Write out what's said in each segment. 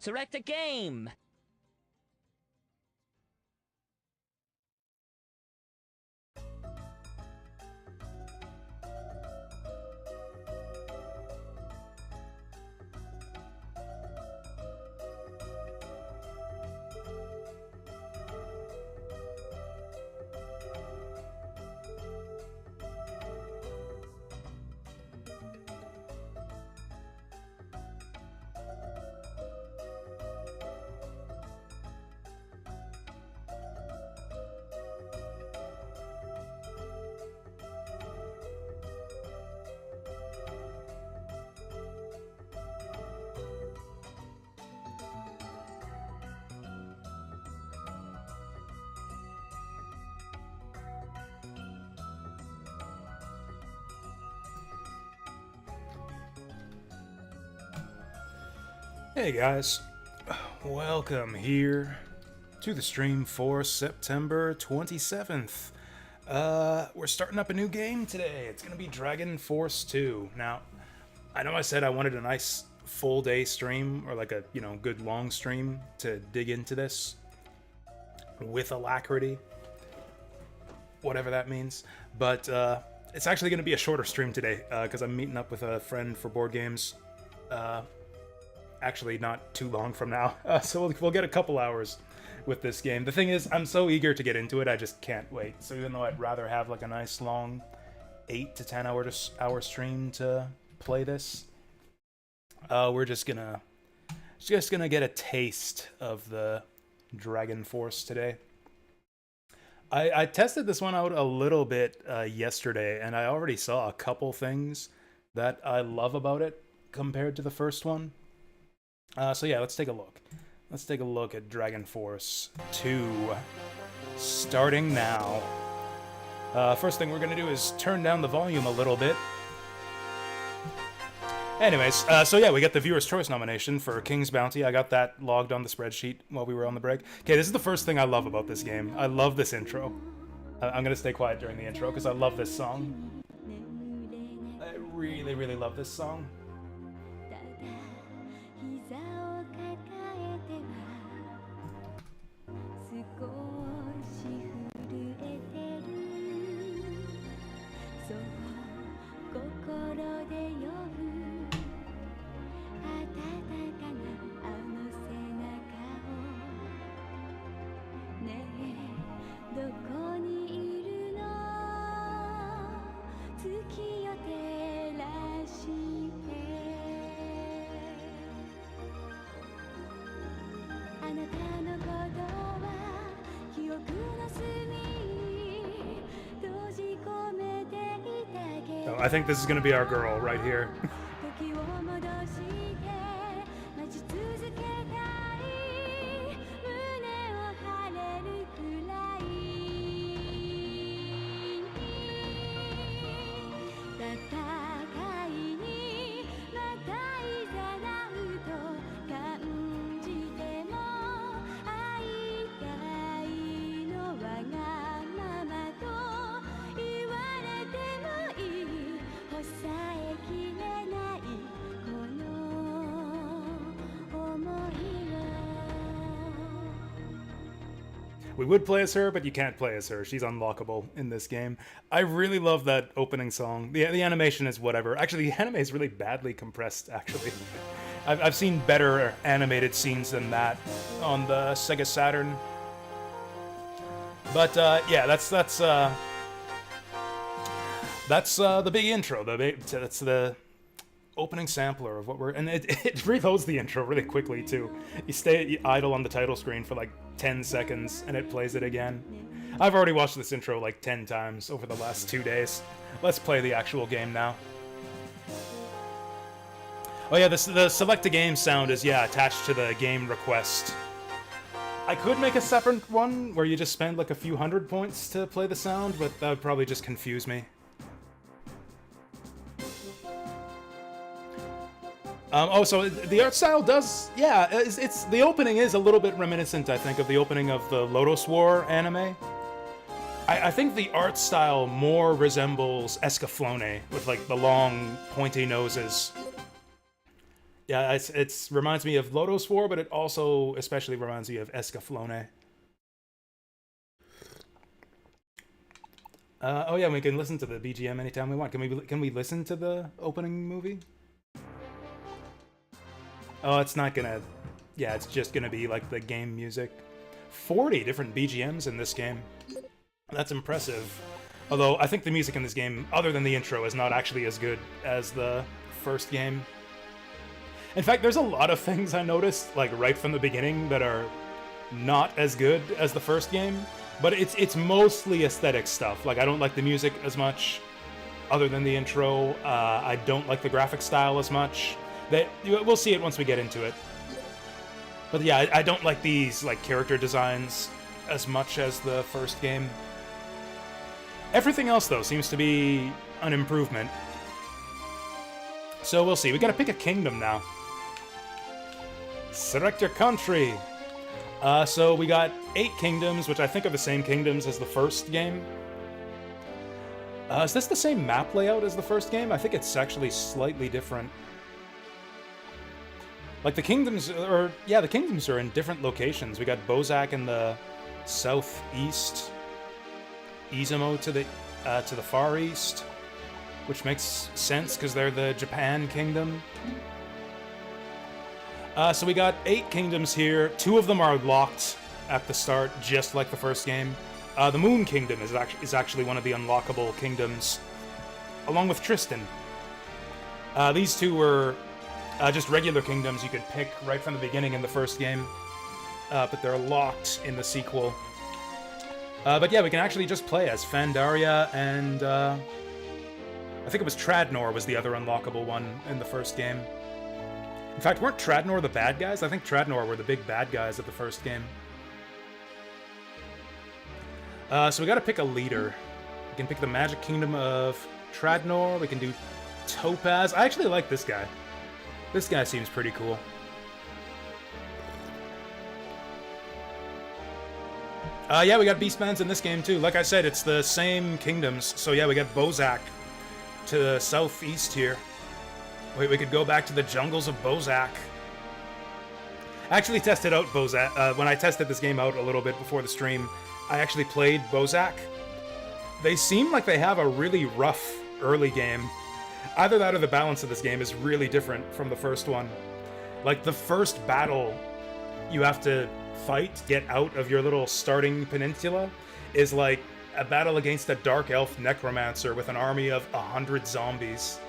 Select a game. Hey guys, welcome here to the stream for September 27th. We're starting up a new game today. It's gonna be Dragon Force 2. Now, I know I said I wanted a nice full day stream, or like a, good long stream to dig into this with alacrity, whatever that means, but it's actually gonna be a shorter stream today, because I'm meeting up with a friend for board games. Actually, not too long from now, so we'll get a couple hours with this game. The thing is, I'm so eager to get into it, I just can't wait. So even though I'd rather have like a nice long 8 to 10 hour stream to play this, we're just gonna get a taste of the Dragon Force today. I tested this one out a little bit yesterday, and I already saw a couple things that I love about it compared to the first one. So yeah, let's take a look. Let's take a look at Dragon Force 2, starting now. First thing we're gonna do is turn down the volume a little bit. Anyways, so yeah, we got the Viewer's Choice nomination for King's Bounty. I got that logged on the spreadsheet while we were on the break. Okay, this is the first thing I love about this game. I love this intro. I'm gonna stay quiet during the intro because I love this song. I really, really love this song. Oh, I think this is gonna be our girl right here. We would play as her, but you can't play as her. She's unlockable in this game. I really love that opening song. The animation is whatever. Actually, the anime is really badly compressed, actually. I've seen better animated scenes than that on the Sega Saturn. But, yeah, that's the big intro. That's the opening sampler of what we're... And it reloads the intro really quickly, too. You stay idle on the title screen for, like, 10 seconds, and it plays it again. I've already watched this intro, like, 10 times over the last 2 days. Let's play the actual game now. Oh yeah, the select a game sound is, yeah, attached to the game request. I could make a separate one where you just spend, like, a few hundred points to play the sound, but that would probably just confuse me. Oh, so the art style does, yeah, it's the opening is a little bit reminiscent, I think, of the opening of the Lotus War anime. I think the art style more resembles Escaflowne, with, like, the long, pointy noses. Yeah, it's reminds me of Lodoss 4, but it also especially reminds me of Escaflowne. Oh yeah, we can listen to the BGM anytime we want. Can we listen to the opening movie? Oh, it's not gonna. Yeah, it's just gonna be like the game music. 40 different BGMs in this game. That's impressive. Although I think the music in this game, other than the intro, is not actually as good as the first game. In fact, there's a lot of things I noticed, like right from the beginning, that are not as good as the first game. But it's mostly aesthetic stuff. Like, I don't like the music as much, other than the intro. I don't like the graphic style as much. We'll see it once we get into it. But yeah, I don't like these like character designs as much as the first game. Everything else, though, seems to be an improvement. So we'll see. We gotta pick a kingdom now. Select your country. So we got 8 kingdoms, which I think are the same kingdoms as the first game. Is this the same map layout as the first game? I think it's actually slightly different. Like the kingdoms are in different locations. We got Bozak in the southeast, Izumo to the far east, which makes sense because they're the Japan kingdom. So we got 8 kingdoms here. 2 of them are locked at the start, just like the first game. The Moon Kingdom is actually one of the unlockable kingdoms, along with Tristan. These 2 were just regular kingdoms you could pick right from the beginning in the first game, but they're locked in the sequel. But yeah, we can actually just play as Fandaria and I think it was Tradnor was the other unlockable one in the first game. In fact, weren't Tradnor the bad guys? I think Tradnor were the big bad guys of the first game. So we gotta pick a leader. We can pick the Magic Kingdom of Tradnor. We can do Topaz. I actually like this guy. This guy seems pretty cool. Yeah, we got Beastmans in this game too. Like I said, it's the same kingdoms. So yeah, we got Bozak to the southeast here. Wait, we could go back to the jungles of Bozak. I actually tested out Bozak. When I tested this game out a little bit before the stream, I actually played Bozak. They seem like they have a really rough early game. Either that or the balance of this game is really different from the first one. Like, the first battle you have to fight, get out of your little starting peninsula, is like a battle against a dark elf necromancer with an army of 100 zombies.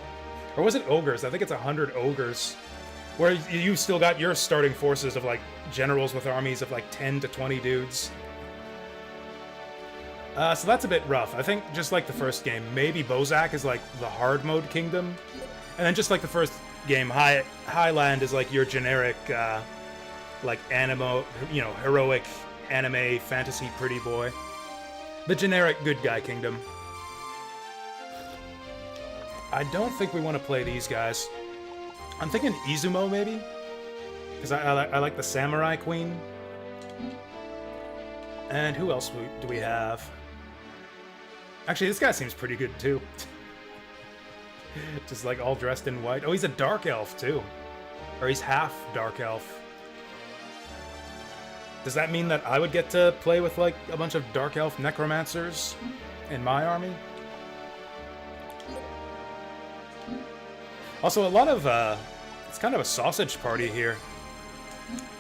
Or was it ogres? I think it's 100 ogres. Where you still got your starting forces of, like, generals with armies of, like, 10 to 20 dudes. So that's a bit rough. I think, just like the first game, maybe Bozak is, like, the hard mode kingdom. And then just like the first game, Highland is, like, your generic, like, heroic anime fantasy pretty boy. The generic good guy kingdom. I don't think we want to play these guys. I'm thinking Izumo, maybe? Because I like the Samurai Queen. And who else do we have? Actually, this guy seems pretty good, too. Just, like, all dressed in white. Oh, he's a Dark Elf, too. Or he's half Dark Elf. Does that mean that I would get to play with, like, a bunch of Dark Elf necromancers in my army? Also, a lot of, it's kind of a sausage party here.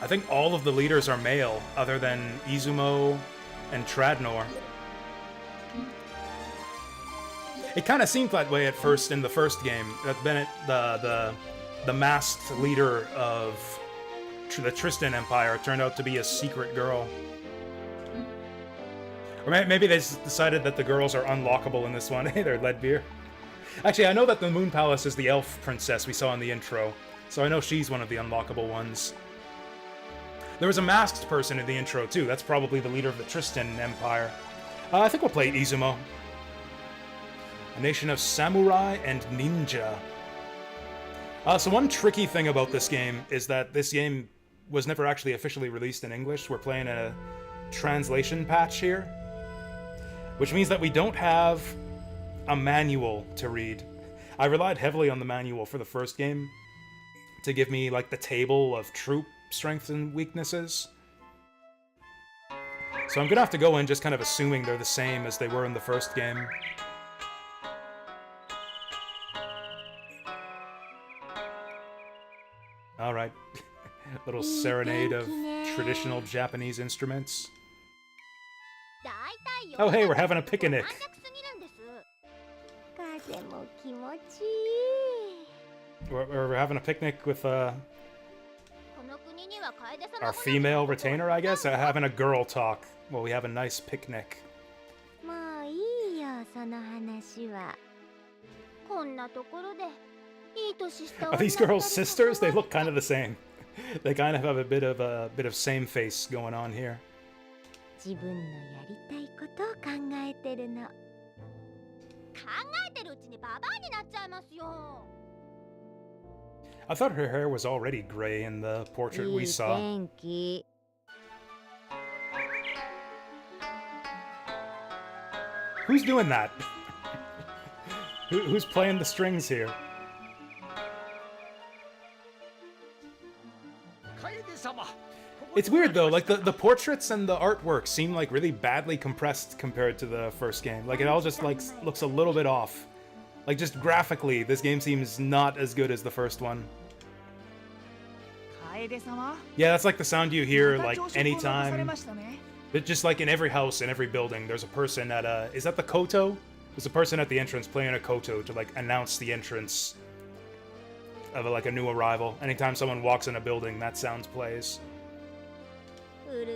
I think all of the leaders are male, other than Izumo and Tradnor. It kind of seemed that way at first in the first game. That Bennett, the masked leader of the Tristan Empire, turned out to be a secret girl. Or maybe they decided that the girls are unlockable in this one. Hey there, Leadbeer. Actually, I know that the Moon Palace is the elf princess we saw in the intro, so I know she's one of the unlockable ones. There was a masked person in the intro, too. That's probably the leader of the Tristan Empire. I think we'll play Izumo. A nation of samurai and ninja. So one tricky thing about this game is that this game was never actually officially released in English. We're playing a translation patch here, which means that we don't have a manual to read. I relied heavily on the manual for the first game, to give me like the table of troop strengths and weaknesses. So I'm gonna have to go in just kind of assuming they're the same as they were in the first game. Alright. Little serenade of traditional Japanese instruments. Oh hey, we're having a picnic! We're having a picnic with our female retainer, I guess? Having a girl talk while we have a nice picnic. Are these girls sisters? They look kind of the same. They kind of have a bit of same face going on here. I thought her hair was already gray in the portrait we saw. Who's doing that? Who's playing the strings here? It's weird though, like the portraits and the artwork seem like really badly compressed compared to the first game. Like it all just like looks a little bit off. Like just graphically, this game seems not as good as the first one. Yeah, that's like the sound you hear like anytime. It's just like in every house, in every building, there's a person at a... Is that the koto? There's a person at the entrance playing a koto to like announce the entrance of like a new arrival. Anytime someone walks in a building, that sound plays. What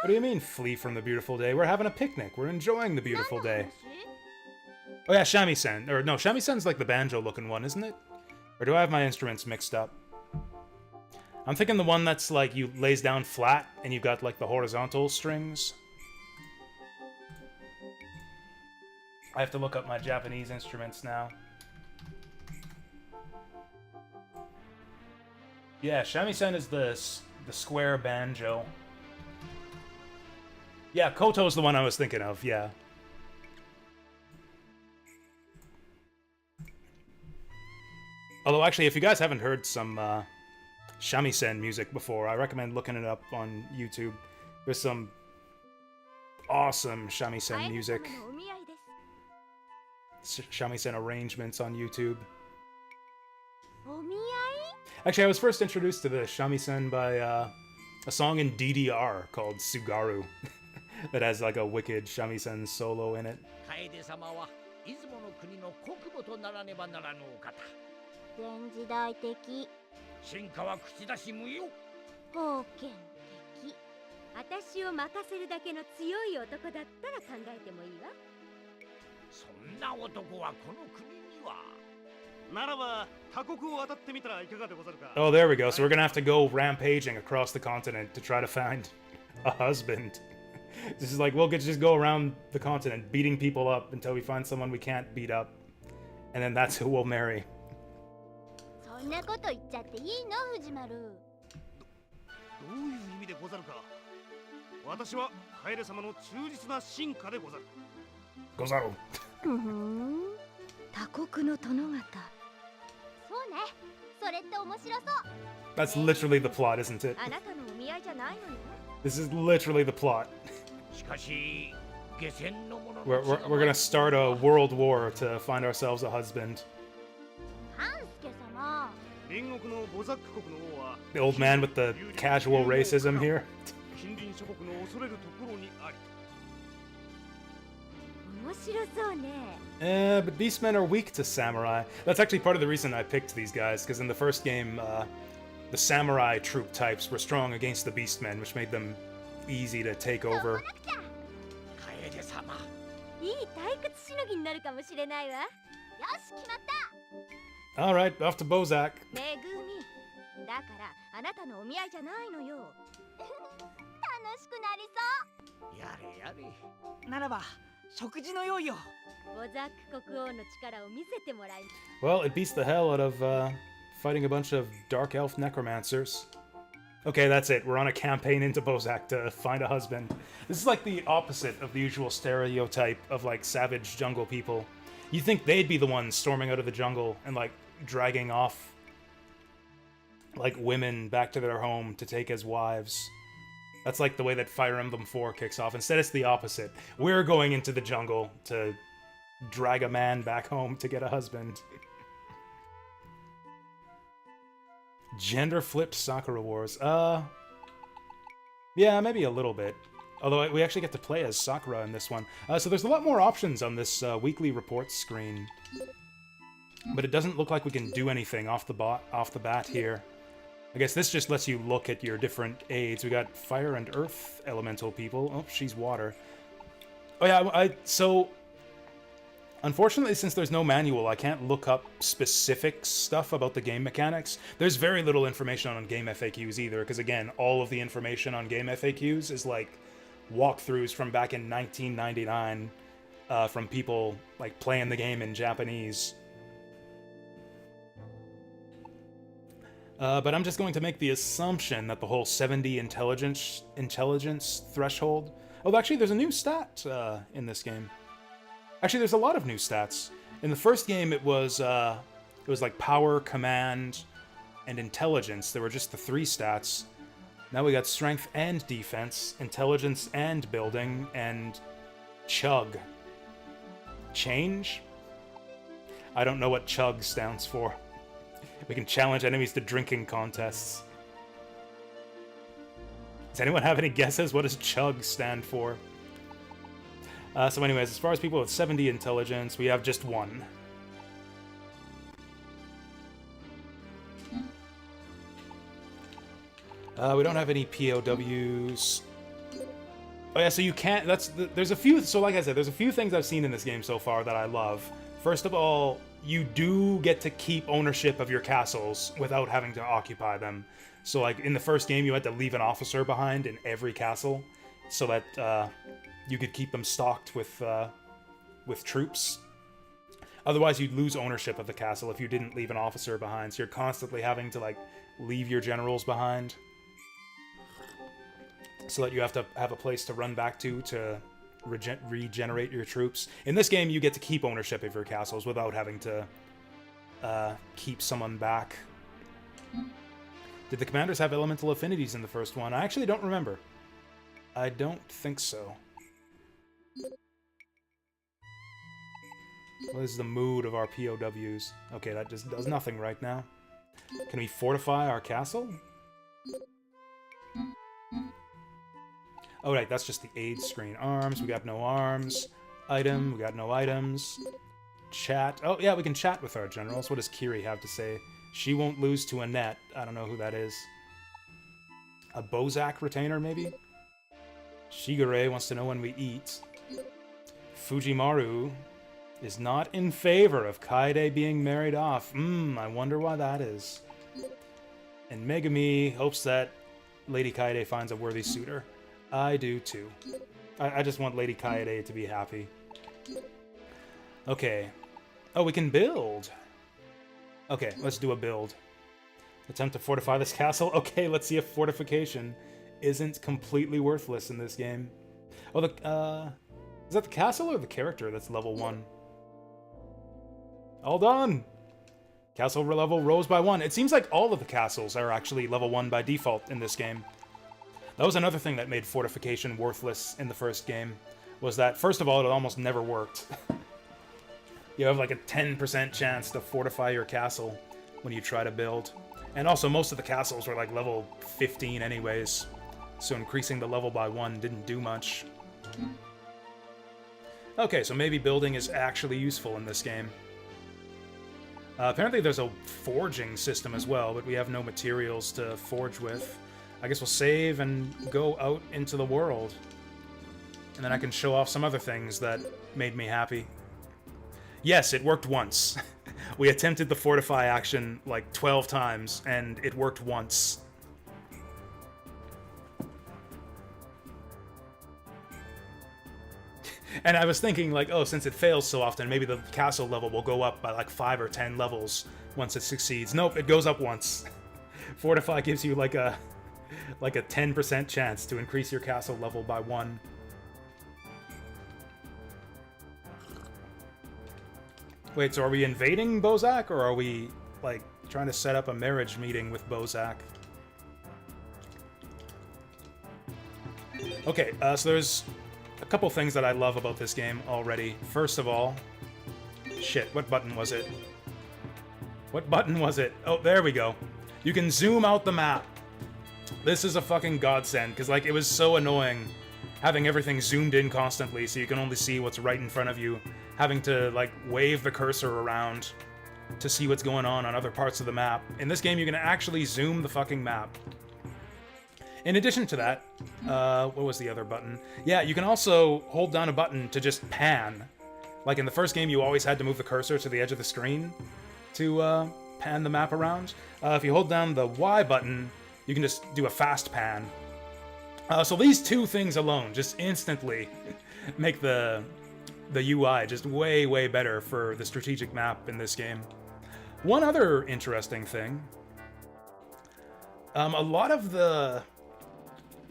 do you mean, flee from the beautiful day? We're having a picnic. We're enjoying the beautiful day. Oh yeah, shamisen. Or no, shamisen's like the banjo-looking one, isn't it? Or do I have my instruments mixed up? I'm thinking the one that's like you lays down flat and you've got like the horizontal strings. I have to look up my Japanese instruments now. Yeah, shamisen is the square banjo. Yeah, koto's the one I was thinking of, yeah. Although, actually, if you guys haven't heard some shamisen music before, I recommend looking it up on YouTube. There's some awesome shamisen music. Shamisen arrangements on YouTube. Actually, I was first introduced to the shamisen by a song in DDR called Sugaru that has like a wicked shamisen solo in it. Oh, there we go. So we're gonna have to go rampaging across the continent to try to find a husband. This is like, we'll just go around the continent beating people up until we find someone we can't beat up. And then that's who we'll marry. Gozaru. That's literally the plot, isn't it? This is literally the plot. We're gonna start a world war to find ourselves a husband. The old man with the casual racism here. But beastmen are weak to samurai. That's actually part of the reason I picked these guys, because in the first game, the samurai troop types were strong against the beastmen, which made them easy to take over. Alright, off to Bozak. Well, it beats the hell out of fighting a bunch of dark elf necromancers. Okay, that's it. We're on a campaign into Bozak to find a husband. This is like the opposite of the usual stereotype of like savage jungle people. You think they'd be the ones storming out of the jungle and like dragging off like women back to their home to take as wives. That's like the way that Fire Emblem 4 kicks off. Instead, it's the opposite. We're going into the jungle to drag a man back home to get a husband. Gender flipped Sakura Wars. Yeah, maybe a little bit. Although we actually get to play as Sakura in this one. So there's a lot more options on this weekly reports screen. But it doesn't look like we can do anything off the bat here. I guess this just lets you look at your different aids. We got fire and earth elemental people. Oh, she's water. Oh yeah, so unfortunately, since there's no manual, I can't look up specific stuff about the game mechanics. There's very little information on game FAQs either, because again, all of the information on game FAQs is like walkthroughs from back in 1999 from people like playing the game in Japanese. But I'm just going to make the assumption that the whole 70 intelligence threshold... Oh, actually, there's a new stat in this game. Actually, there's a lot of new stats. In the first game, it was like power, command, and intelligence. There were just the 3 stats. Now we got strength and defense, intelligence and building, and chug. Change? I don't know what chug stands for. We can challenge enemies to drinking contests. Does anyone have any guesses? What does chug stand for? So anyways, as far as people with 70 intelligence, we have just 1. We don't have any POWs. Oh yeah, so you can't... there's a few... So like I said, there's a few things I've seen in this game so far that I love. First of all, you do get to keep ownership of your castles without having to occupy them. So like in the first game, you had to leave an officer behind in every castle so that you could keep them stocked with troops. Otherwise, you'd lose ownership of the castle if you didn't leave an officer behind. So you're constantly having to like leave your generals behind, so that you have to have a place to run back to regenerate your troops. In this game, you get to keep ownership of your castles without having to keep someone back. Did the commanders have elemental affinities in the first one? I actually don't remember. I don't think so. What is the mood of our POWs? Okay, that just does nothing right now. Can we fortify our castle? Oh, right, that's just the aid screen. Arms, we got no arms. Item, we got no items. Chat. Oh, yeah, we can chat with our generals. What does Kiri have to say? She won't lose to Annette. I don't know who that is. A Bozak retainer, maybe? Shigure wants to know when we eat. Fujimaru is not in favor of Kaede being married off. I wonder why that is. And Megami hopes that Lady Kaede finds a worthy suitor. I do too. I just want Lady Kaede to be happy. Okay. Oh, we can build. Okay, let's do a build. Attempt to fortify this castle. Okay, let's see if fortification isn't completely worthless in this game. Oh, is that the castle or the character that's level 1? All done! Castle level rose by 1. It seems like all of the castles are actually level 1 by default in this game. That was another thing that made fortification worthless in the first game, was that, first of all, it almost never worked. You have like a 10% chance to fortify your castle when you try to build. And also, most of the castles were like level 15 anyways, so increasing the level by 1 didn't do much. Okay, so maybe building is actually useful in this game. Apparently there's a forging system as well, but we have no materials to forge with. I guess we'll save and go out into the world. And then I can show off some other things that made me happy. Yes, it worked once. We attempted the fortify action like 12 times, and it worked once. And I was thinking, like, oh, since it fails so often, maybe the castle level will go up by like 5 or 10 levels once it succeeds. Nope, it goes up once. Fortify gives you like a like a 10% chance to increase your castle level by 1. Wait, so are we invading Bozak, or are we, like, trying to set up a marriage meeting with Bozak? Okay, so there's a couple things that I love about this game already. First of all... Shit, what button was it? What button was it? Oh, there we go. You can zoom out the map. This is a fucking godsend, because, like, it was so annoying having everything zoomed in constantly so you can only see what's right in front of you, having to, like, wave the cursor around to see what's going on other parts of the map. In this game, you can actually zoom the fucking map. In addition to that, what was the other button? Yeah, you can also hold down a button to just pan. Like in the first game, you always had to move the cursor to the edge of the screen to pan the map around. If you hold down the Y button, you can just do a fast pan. So these two things alone just instantly make the UI just way, way better for the strategic map in this game. One other interesting thing, a lot of the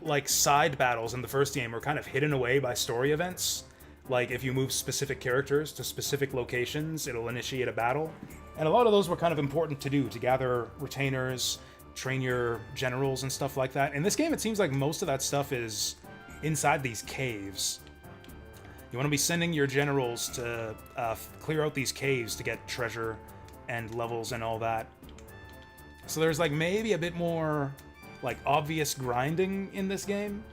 like side battles in the first game were kind of hidden away by story events. Like if you move specific characters to specific locations, it'll initiate a battle. And a lot of those were kind of important to do, to gather retainers, train your generals and stuff like that. In this game, it seems like most of that stuff is inside these caves. You want to be sending your generals to clear out these caves to get treasure and levels and all that. So there's like maybe a bit more like obvious grinding in this game,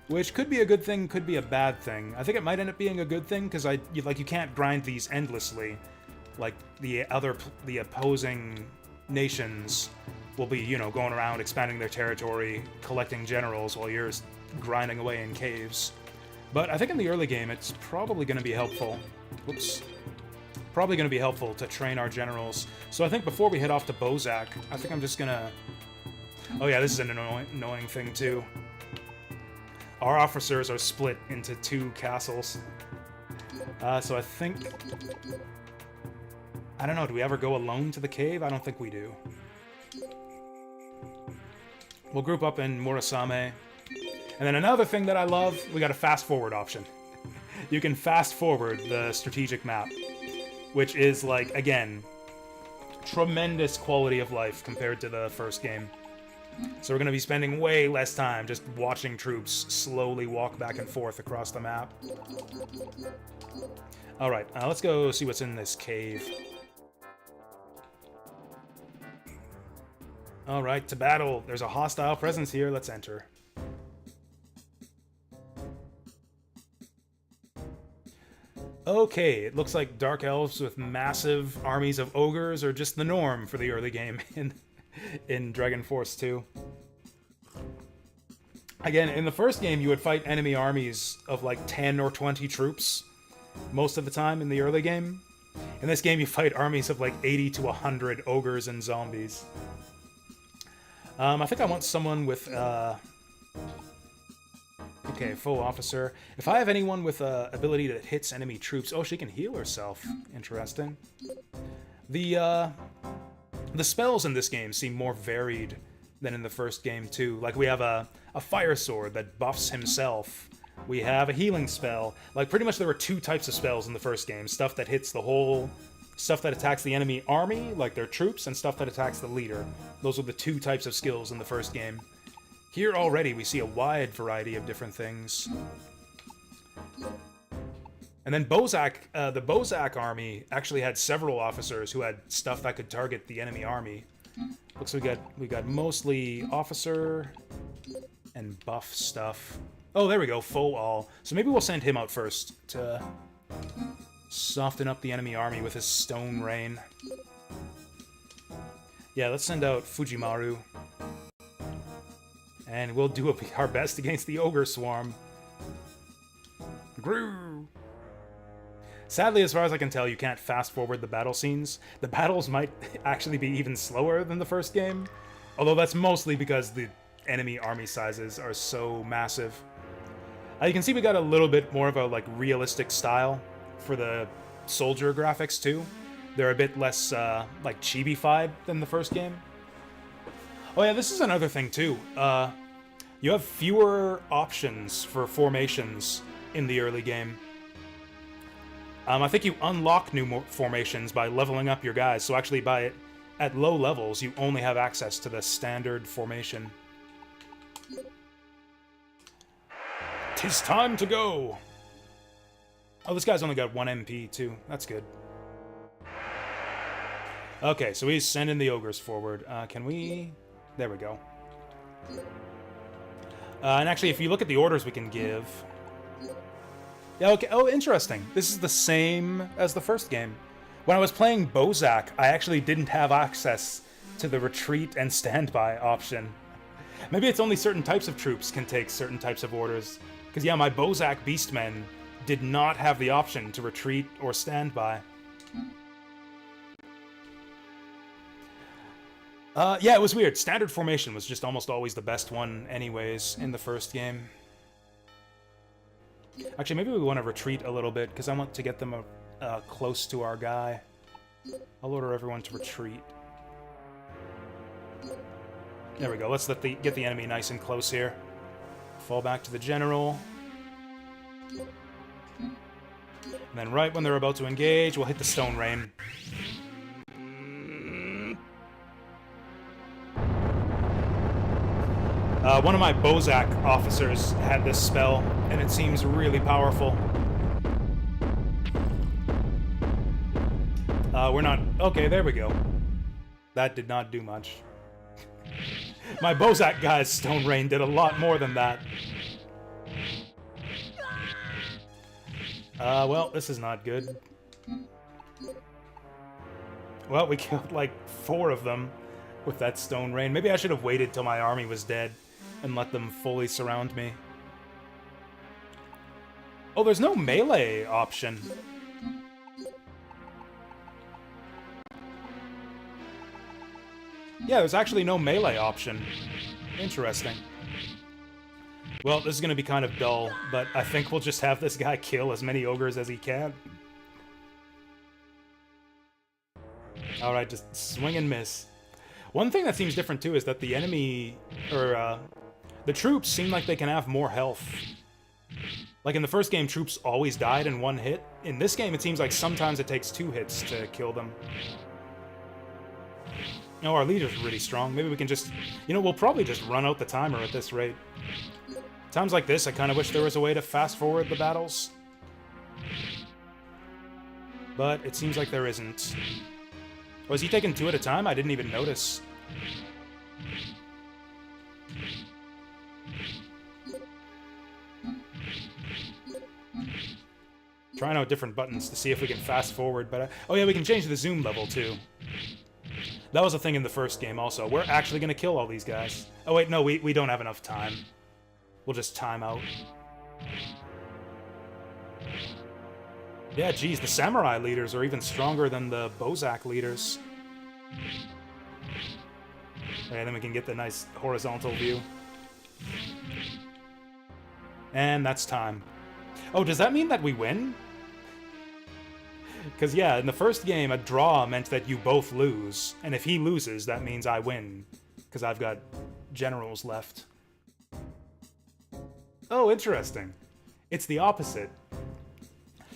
which could be a good thing, could be a bad thing. I think it might end up being a good thing because you can't grind these endlessly. Like the opposing nations will be, you know, going around expanding their territory, collecting generals while you're grinding away in caves. But I think in the early game, it's probably going to be helpful. Whoops. Probably going to be helpful to train our generals. So I think before we head off to Bozak, I think I'm just going to... Oh yeah, this is an annoying thing too. Our officers are split into 2 castles. So I think... I don't know, do we ever go alone to the cave? I don't think we do. We'll group up in Murasame. And then another thing that I love, we got a fast-forward option. You can fast-forward the strategic map, which is, like, again, tremendous quality of life compared to the first game. So we're going to be spending way less time just watching troops slowly walk back and forth across the map. Alright, let's go see what's in this cave. Alright, to battle. There's a hostile presence here. Let's enter. Okay, it looks like Dark Elves with massive armies of ogres are just the norm for the early game in Dragon Force 2. Again, in the first game, you would fight enemy armies of like 10 or 20 troops most of the time in the early game. In this game, you fight armies of like 80 to 100 ogres and zombies. I think I want someone with... Okay, foe officer. If I have anyone with ability that hits enemy troops... Oh, she can heal herself. Interesting. The spells in this game seem more varied than in the first game, too. Like, we have a fire sword that buffs himself. We have a healing spell. Like, pretty much there were 2 types of spells in the first game. Stuff that hits the whole... Stuff that attacks the enemy army, like their troops, and stuff that attacks the leader. Those were the 2 types of skills in the first game. Here already we see a wide variety of different things. And then Bozak, the Bozak army actually had several officers who had stuff that could target the enemy army. Looks like we got mostly officer and buff stuff. Oh, there we go, foe all. So maybe we'll send him out first to soften up the enemy army with his stone rain. Yeah, let's send out Fujimaru. And we'll do our best against the Ogre Swarm. Groo! Sadly, as far as I can tell, you can't fast-forward the battle scenes. The battles might actually be even slower than the first game. Although that's mostly because the enemy army sizes are so massive. You can see we got a little bit more of a like realistic style for the soldier graphics, too. They're a bit less, like, chibi-fied than the first game. Oh yeah, this is another thing, too. You have fewer options for formations in the early game. I think you unlock new formations by leveling up your guys, so actually at low levels, you only have access to the standard formation. 'Tis time to go! Oh, this guy's only got 1 MP, too. That's good. Okay, so he's sending the ogres forward. Can we... There we go. And actually, if you look at the orders we can give... Yeah, okay. Oh, interesting. This is the same as the first game. When I was playing Bozak, I actually didn't have access to the retreat and standby option. Maybe it's only certain types of troops can take certain types of orders. Because, yeah, my Bozak Beastmen did not have the option to retreat or standby. Yeah, it was weird. Standard formation was just almost always the best one anyways in the first game. Actually, maybe we want to retreat a little bit, because I want to get them close to our guy. I'll order everyone to retreat. There we go. Let's get the enemy nice and close here. Fall back to the general. And then right when they're about to engage, we'll hit the Stone Rain. One of my Bozak officers had this spell, and it seems really powerful. We're not... Okay, there we go. That did not do much. My Bozak guy's Stone Rain did a lot more than that. Well, this is not good. Well, we killed like 4 of them with that Stone Rain. Maybe I should have waited till my army was dead and let them fully surround me. Oh, there's no melee option. Yeah, there's actually no melee option. Interesting. Well, this is going to be kind of dull, but I think we'll just have this guy kill as many ogres as he can. Alright, just swing and miss. One thing that seems different, too, is that the enemy, or, the troops seem like they can have more health. Like in the first game, troops always died in 1 hit. In this game, it seems like sometimes it takes 2 hits to kill them. No, our leader's really strong. Maybe we can just... You know, we'll probably just run out the timer at this rate. Times like this, I kind of wish there was a way to fast-forward the battles. But it seems like there isn't. Was he taking 2 at a time? I didn't even notice. Trying out different buttons to see if we can fast-forward, but... oh yeah, we can change the zoom level, too. That was a thing in the first game, also. We're actually going to kill all these guys. Oh wait, no, we don't have enough time. We'll just time out. Yeah, geez, the samurai leaders are even stronger than the Bozak leaders. Okay, then we can get the nice horizontal view. And that's time. Oh, does that mean that we win? Because, yeah, in the first game, a draw meant that you both lose. And if he loses, that means I win. Because I've got generals left. Oh, interesting. It's the opposite.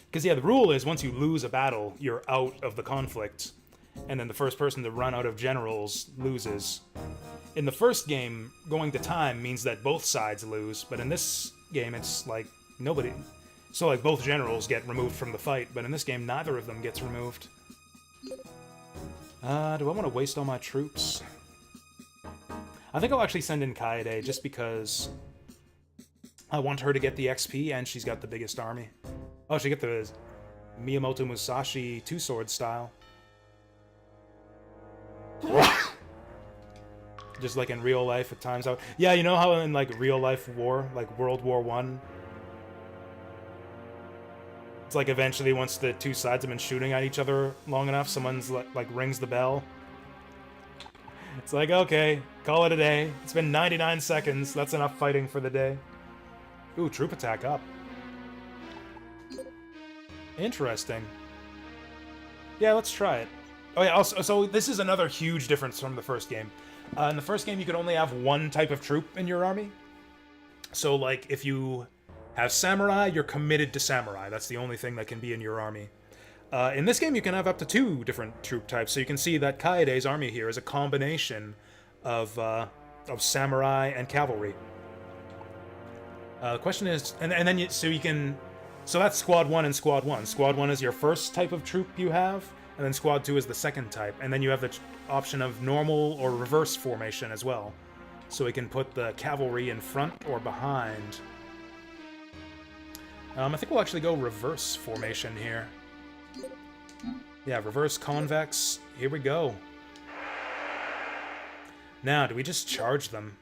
Because, yeah, the rule is once you lose a battle, you're out of the conflict. And then the first person to run out of generals loses. In the first game, going to time means that both sides lose. But in this game, it's like nobody... So, like, both generals get removed from the fight, but in this game, neither of them gets removed. Do I want to waste all my troops? I think I'll actually send in Kaede, just because I want her to get the XP, and she's got the biggest army. Oh, she get the Miyamoto Musashi two-sword style. Just like in real life, it times out. Yeah, you know how in, like, real-life war, like World War I, it's like eventually, once the 2 sides have been shooting at each other long enough, someone's like rings the bell. It's like, okay, call it a day. It's been 99 seconds. That's enough fighting for the day. Ooh, troop attack up. Interesting. Yeah, let's try it. Oh yeah, also, so this is another huge difference from the first game. In the first game, you could only have 1 type of troop in your army. So, like, if you have samurai, you're committed to samurai. That's the only thing that can be in your army. In this game, you can have up to 2 different troop types. So you can see that Kaede's army here is a combination of samurai and cavalry. The question is, and then you can, so that's Squad 1 and Squad 1. Squad 1 is your first type of troop you have, and then Squad 2 is the second type. And then you have the option of normal or reverse formation as well. So we can put the cavalry in front or behind. I think we'll actually go reverse formation here. Yeah, reverse convex. Here we go. Now, do we just charge them?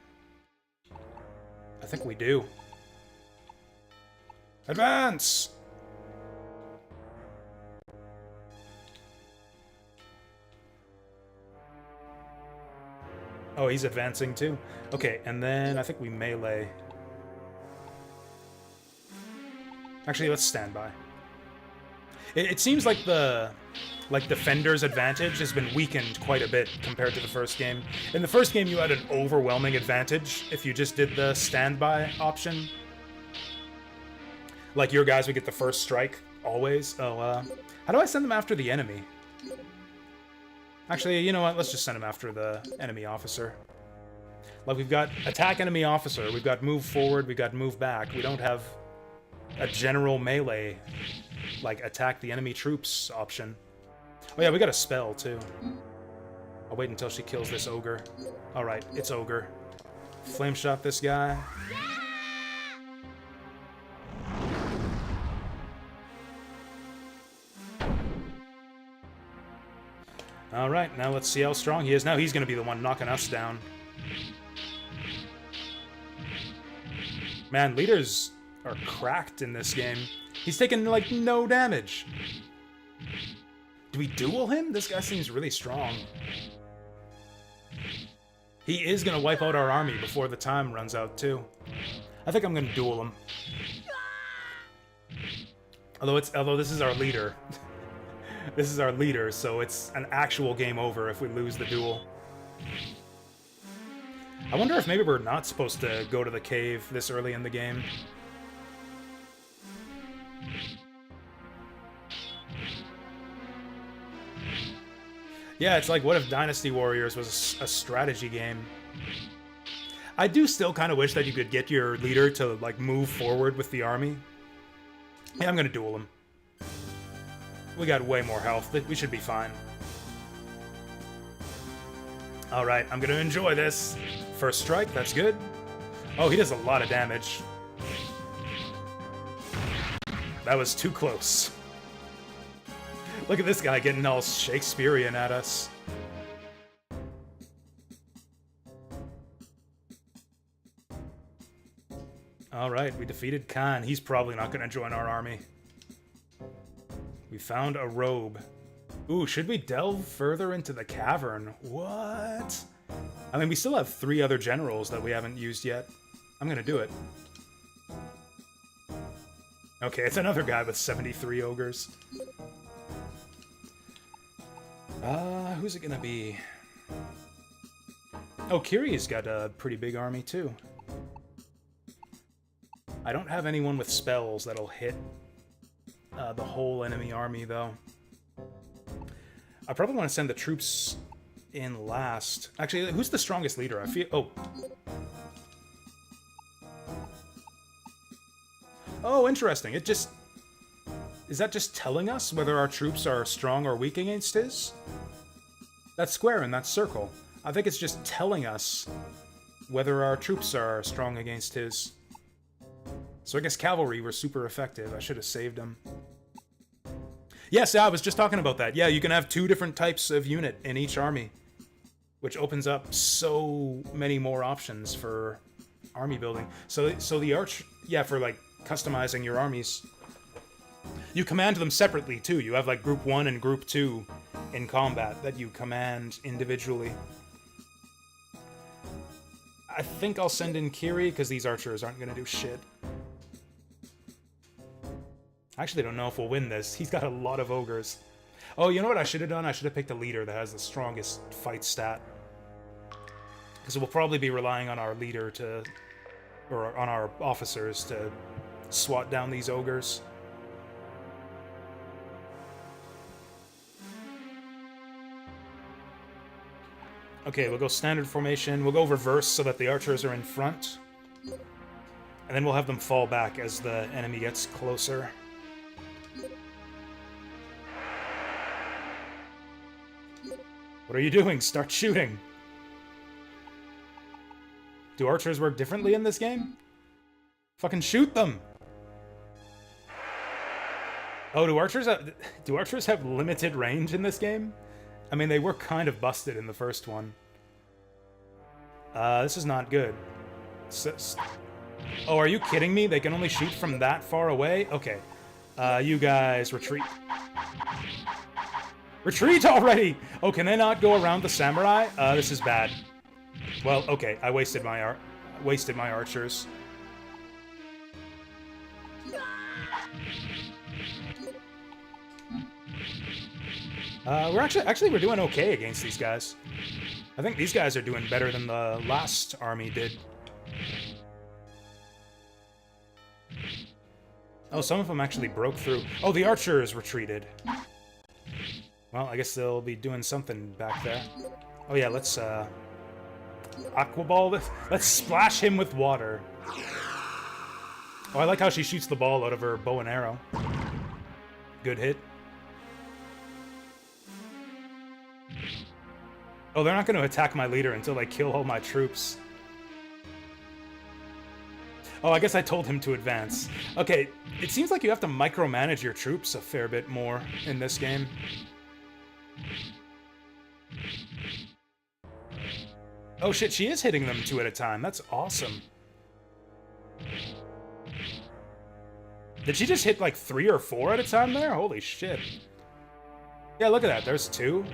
I think we do. Advance! Oh, he's advancing too. Okay, and then I think we melee. Actually, let's stand by. It seems like the Defender's advantage has been weakened quite a bit compared to the first game. In the first game, you had an overwhelming advantage if you just did the standby option. Like, your guys would get the first strike, always. Oh, how do I send them after the enemy? Actually, you know what? Let's just send them after the enemy officer. Like, we've got attack enemy officer, we've got move forward, we've got move back. We don't have a general melee, like, attack the enemy troops option. Oh yeah, we got a spell, too. I'll wait until she kills this ogre. Alright, it's ogre. Flame shot this guy. Alright, now let's see how strong he is. Now he's going to be the one knocking us down. Man, leaders are cracked in this game. He's taking, like, no damage. Do we duel him? This guy seems really strong. He is going to wipe out our army before the time runs out, too. I think I'm going to duel him. Although this is our leader. This is our leader, so it's an actual game over if we lose the duel. I wonder if maybe we're not supposed to go to the cave this early in the game. Yeah, it's like, what if Dynasty Warriors was a strategy game? I do still kind of wish that you could get your leader to, like, move forward with the army. Yeah, I'm gonna duel him. We got way more health. We should be fine. Alright, I'm gonna enjoy this. First strike, that's good. Oh, he does a lot of damage. That was too close. Look at this guy getting all Shakespearean at us. Alright, we defeated Khan. He's probably not going to join our army. We found a robe. Ooh, should we delve further into the cavern? What? I mean, we still have 3 other generals that we haven't used yet. I'm going to do it. Okay, it's another guy with 73 ogres. Who's it gonna be? Oh, Kiri's got a pretty big army, too. I don't have anyone with spells that'll hit the whole enemy army, though. I probably want to send the troops in last. Actually, who's the strongest leader? I feel... Oh. Oh, interesting. It just... Is that just telling us whether our troops are strong or weak against his? That square in that circle. I think it's just telling us whether our troops are strong against his. So I guess cavalry were super effective. I should have saved them. Yes, I was just talking about that. Yeah, you can have 2 different types of unit in each army, which opens up so many more options for army building. So the arch... Yeah, for, like, customizing your armies. You command them separately, too. You have, like, Group 1 and Group 2 in combat that you command individually. I think I'll send in Kiri, because these archers aren't going to do shit. I actually don't know if we'll win this. He's got a lot of ogres. Oh, you know what I should have done? I should have picked a leader that has the strongest fight stat. Because we'll probably be relying on our leader to or on our officers to swat down these ogres. Okay, we'll go standard formation. We'll go reverse so that the archers are in front. And then we'll have them fall back as the enemy gets closer. What are you doing? Start shooting. Do archers work differently in this game? Fucking shoot them! Oh, do archers have limited range in this game? I mean, they were kind of busted in the first one. This is not good. Oh, are you kidding me? They can only shoot from that far away? Okay. You guys, retreat. Retreat already! Oh, can they not go around the samurai? This is bad. Well, okay, I wasted my archers. We're doing okay against these guys. I think these guys are doing better than the last army did. Oh, some of them actually broke through. Oh, the archers retreated. Well, I guess they'll be doing something back there. Oh yeah, let's aqua ball this. Let's splash him with water. Oh, I like how she shoots the ball out of her bow and arrow. Good hit. Oh, they're not going to attack my leader until they kill all my troops. Oh, I guess I told him to advance. Okay, it seems like you have to micromanage your troops a fair bit more in this game. Oh shit, she is hitting them 2 at a time. That's awesome. Did she just hit like 3 or 4 at a time there? Holy shit. Yeah, look at that. There's 2.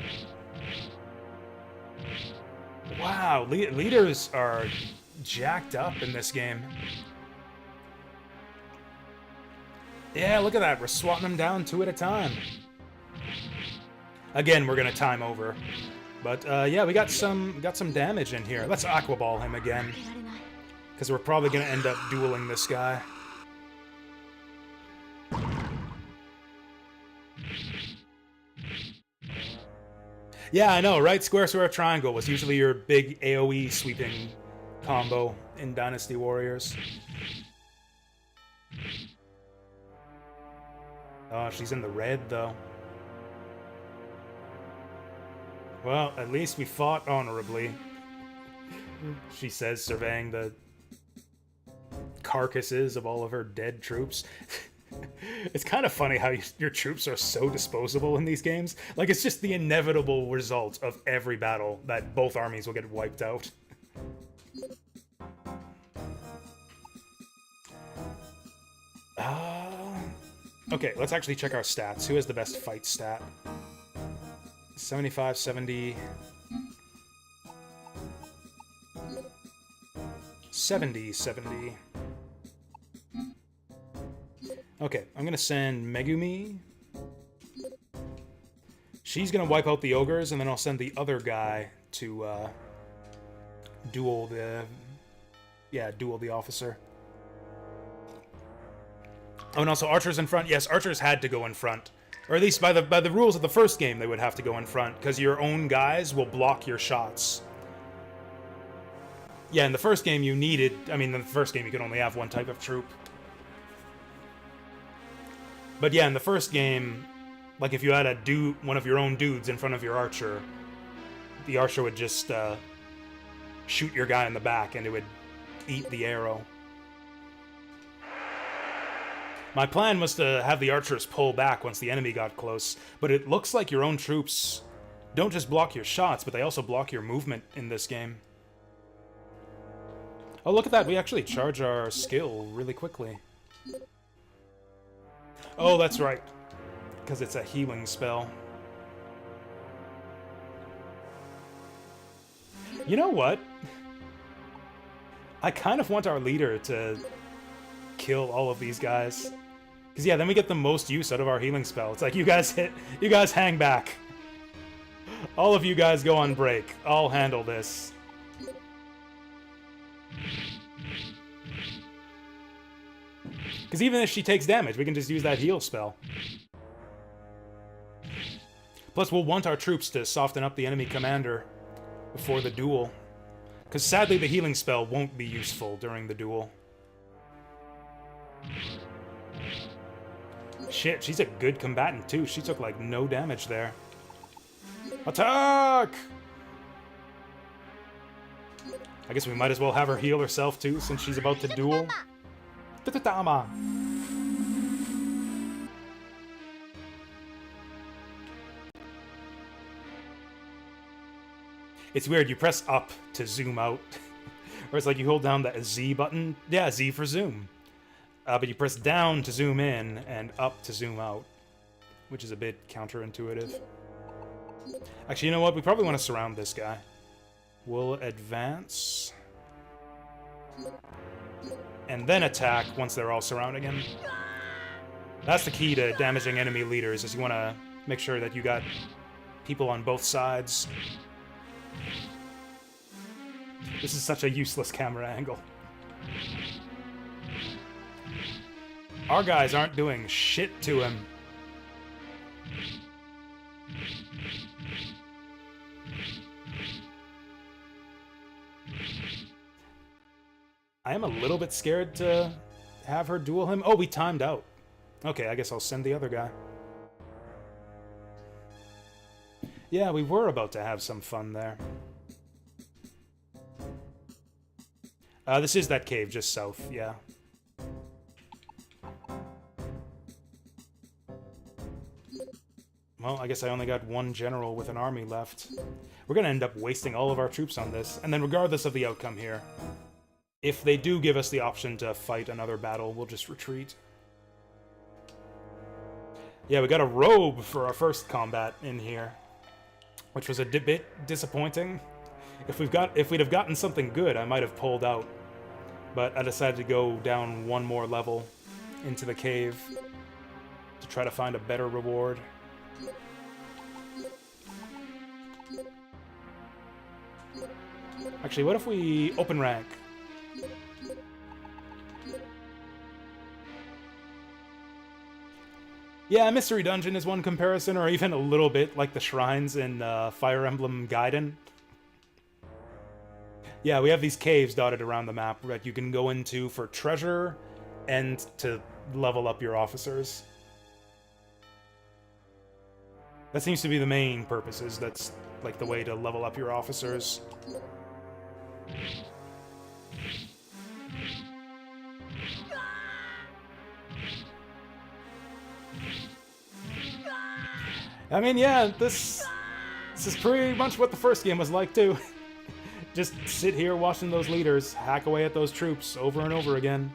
Wow, leaders are jacked up in this game. Yeah, look at that. We're swatting them down 2 at a time. Again, we're gonna time over. But yeah, we got some damage in here. Let's aqua ball him again, because we're probably gonna end up dueling this guy. Yeah, I know, right? Square, square, triangle was usually your big AoE sweeping combo in Dynasty Warriors. Oh, she's in the red, though. Well, at least we fought honorably, she says, surveying the carcasses of all of her dead troops. It's kind of funny how your troops are so disposable in these games. Like, it's just the inevitable result of every battle that both armies will get wiped out. Okay, let's actually check our stats. Who has the best fight stat? 75, 70... 70, 70... Okay, I'm gonna send Megumi. She's gonna wipe out the ogres, and then I'll send the other guy to, duel the officer. Oh, and also archers in front. Yes, archers had to go in front. Or at least by the rules of the first game, they would have to go in front, because your own guys will block your shots. Yeah, in the first game you needed... I mean, in the first game you could only have one type of troop. But yeah, in the first game, like if you had one of your own dudes in front of your archer, the archer would just shoot your guy in the back and it would eat the arrow. My plan was to have the archers pull back once the enemy got close, but it looks like your own troops don't just block your shots, but they also block your movement in this game. Oh, look at that, we actually charge our skill really quickly. Oh, that's right. Because it's a healing spell. You know what? I kind of want our leader to kill all of these guys. Because, yeah, then we get the most use out of our healing spell. It's like, you guys hang back. All of you guys go on break. I'll handle this. Because even if she takes damage, we can just use that heal spell. Plus, we'll want our troops to soften up the enemy commander before the duel. Because sadly, the healing spell won't be useful during the duel. Shit, she's a good combatant too. She took like no damage there. Attack! I guess we might as well have her heal herself too, since she's about to duel. Tutatama! It's weird, you press up to zoom out. Or it's like you hold down the Z button. Yeah, Z for zoom. But you press down to zoom in and up to zoom out. Which is a bit counterintuitive. Actually, you know what? We probably want to surround this guy. We'll advance. And then attack once they're all surrounding him. That's the key to damaging enemy leaders, is you want to make sure that you got people on both sides. This is such a useless camera angle. Our guys aren't doing shit to him. I am a little bit scared to have her duel him. Oh, we timed out. Okay, I guess I'll send the other guy. Yeah, we were about to have some fun there. This is that cave just south, yeah. Well, I guess I only got one general with an army left. We're gonna end up wasting all of our troops on this, and then regardless of the outcome here, if they do give us the option to fight another battle, we'll just retreat. Yeah, we got a robe for our first combat in here, which was a bit disappointing. If we'd have gotten something good, I might have pulled out. But I decided to go down one more level into the cave to try to find a better reward. Actually, what if we open rank? Yeah, Mystery Dungeon is one comparison, or even a little bit like the shrines in Fire Emblem Gaiden. Yeah, we have these caves dotted around the map that you can go into for treasure and to level up your officers. That seems to be the main purposes. That's like the way to level up your officers. I mean, yeah, this is pretty much what the first game was like, too. Just sit here watching those leaders hack away at those troops over and over again.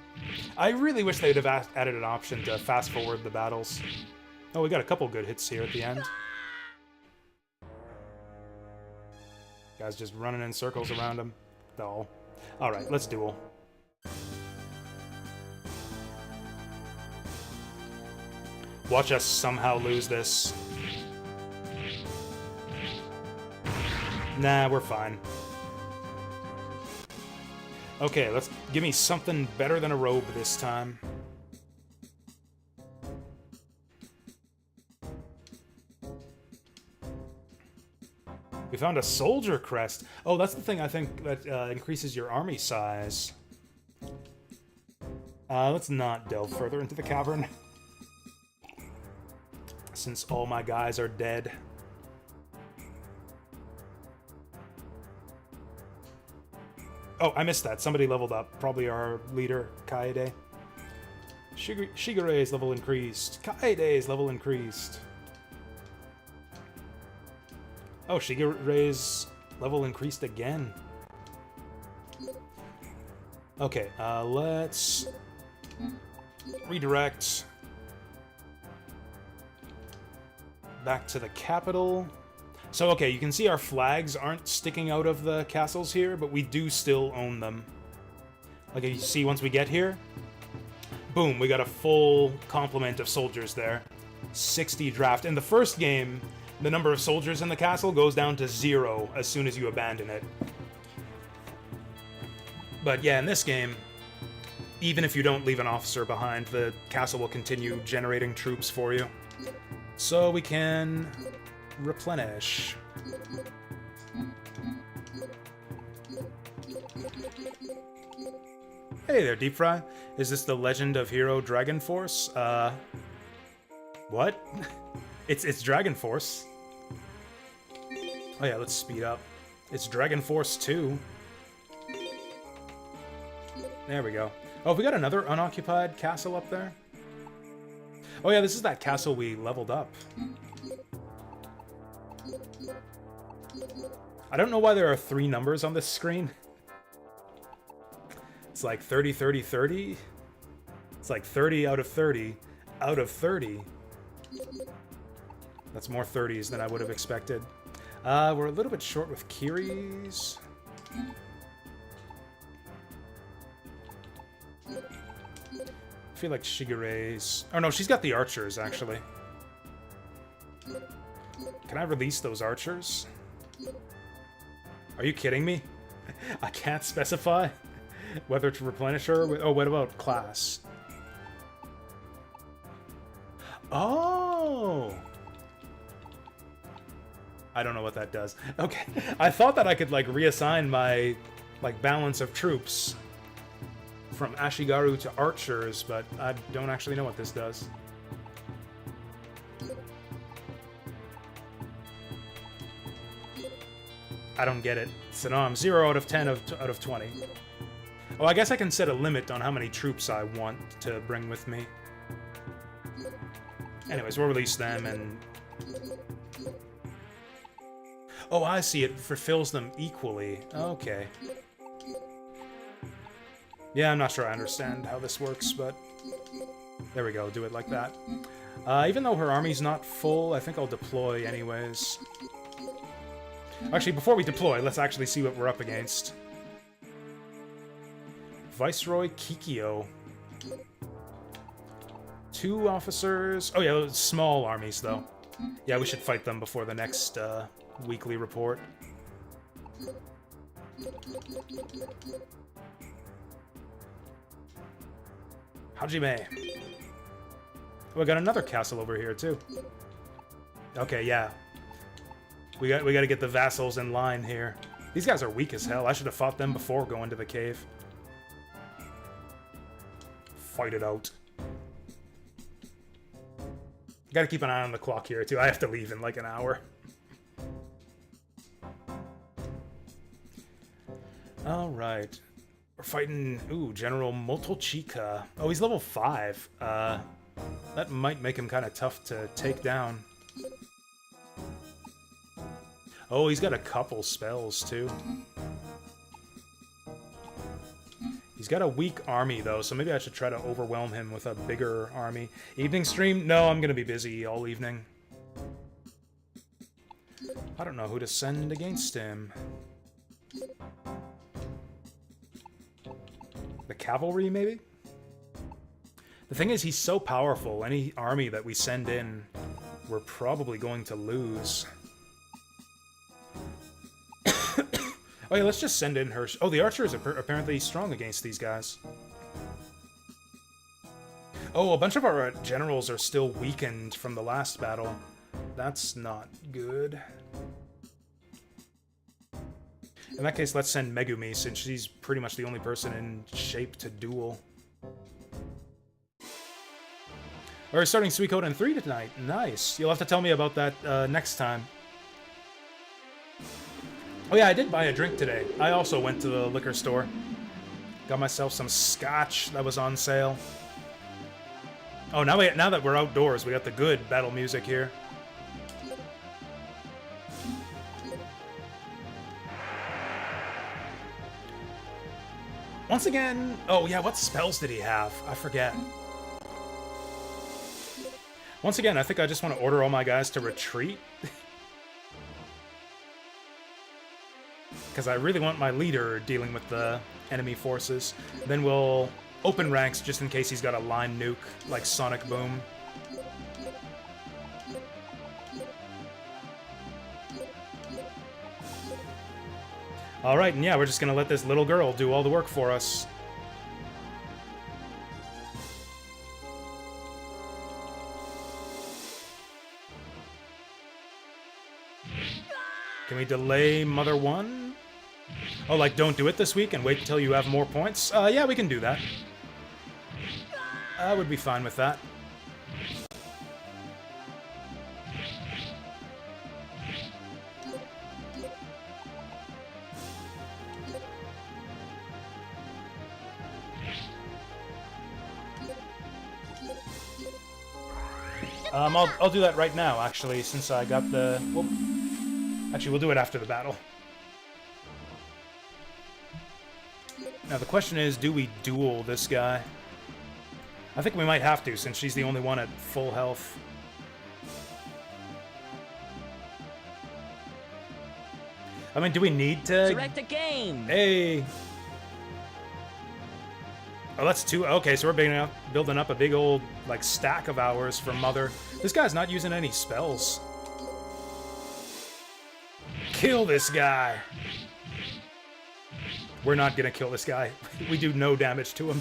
I really wish they'd have added an option to fast-forward the battles. Oh, we got a couple good hits here at the end. Guys just running in circles around him. Oh. Alright, let's duel. Watch us somehow lose this. Nah, we're fine. Okay, let's give me something better than a robe this time. We found a soldier crest. Oh, that's the thing I think that increases your army size. Let's not delve further into the cavern. Since all my guys are dead. Oh, I missed that. Somebody leveled up. Probably our leader, Kaede. Shigere's level increased. Kaede's level increased. Oh, Shigere's level increased again. Okay, let's redirect back to the capital. So, okay, you can see our flags aren't sticking out of the castles here, but we do still own them. Like, you see once we get here, boom, we got a full complement of soldiers there. 60 draft. In the first game, the number of soldiers in the castle goes down to 0 as soon as you abandon it. But yeah, in this game, even if you don't leave an officer behind, the castle will continue generating troops for you. So we can replenish. Hey there, Deep Fry. Is this the Legend of Hero Dragon Force? What? It's Dragon Force. Oh yeah, let's speed up. It's Dragon Force 2. There we go. Oh, we got another unoccupied castle up there? Oh yeah, this is that castle we leveled up. I don't know why there are 3 numbers on this screen. It's like 30, 30, 30. It's like 30 out of 30 out of 30. That's more 30s than I would have expected. We're a little bit short with Kiri's. I feel like Shigere's... Oh no, she's got the archers, actually. Can I release those archers? Are you kidding me? I can't specify whether to replenish her with... Oh, what about class? Oh! I don't know what that does. Okay, I thought that I could, like, reassign my, like, balance of troops from Ashigaru to archers, but I don't actually know what this does. I don't get it. So no, I'm 0 out of 10 out of 20. Oh, I guess I can set a limit on how many troops I want to bring with me. Anyways, we'll release them and... Oh, I see. It fulfills them equally. Okay. Yeah, I'm not sure I understand how this works, but... There we go. Do it like that. Even though her army's not full, I think I'll deploy anyways. Actually, before we deploy, let's actually see what we're up against. Viceroy Kikyo. 2 officers... Oh yeah, those small armies, though. Yeah, we should fight them before the next weekly report. Hajime. Oh, we got another castle over here, too. Okay, yeah. We got to get the vassals in line here. These guys are weak as hell. I should have fought them before going to the cave. Fight it out. Gotta keep an eye on the clock here, too. I have to leave in like an hour. Alright. We're fighting... Ooh, General Motochika. Oh, he's level 5. That might make him kind of tough to take down. Oh, he's got a couple spells, too. He's got a weak army, though, so maybe I should try to overwhelm him with a bigger army. Evening stream? No, I'm gonna be busy all evening. I don't know who to send against him. The cavalry, maybe? The thing is, he's so powerful, any army that we send in, we're probably going to lose. Oh yeah, let's just send in her... Oh, the archer is apparently strong against these guys. Oh, a bunch of our generals are still weakened from the last battle. That's not good. In that case, let's send Megumi, since she's pretty much the only person in shape to duel. We're starting Suikoden 3 tonight. Nice. You'll have to tell me about that next time. Oh yeah, I did buy a drink today. I also went to the liquor store. Got myself some scotch that was on sale. Oh, now that we're outdoors, we got the good battle music here. Once again... Oh yeah, what spells did he have? I forget. Once again, I think I just want to order all my guys to retreat. Because I really want my leader dealing with the enemy forces. Then we'll open ranks just in case he's got a line nuke, like Sonic Boom. Alright, and yeah, we're just gonna let this little girl do all the work for us. Can we delay Mother 1? Oh, like, don't do it this week and wait until you have more points? Yeah, we can do that. I would be fine with that. I'll do that right now, actually, since I got the... Well, actually, we'll do it after the battle. Now, the question is, do we duel this guy? I think we might have to, since she's the only one at full health. I mean, do we need to... Direct a game! Hey! Oh, that's two. Okay, so we're building up a big old, like, stack of hours for Mother. This guy's not using any spells. Kill this guy! We're not gonna kill this guy. We do no damage to him.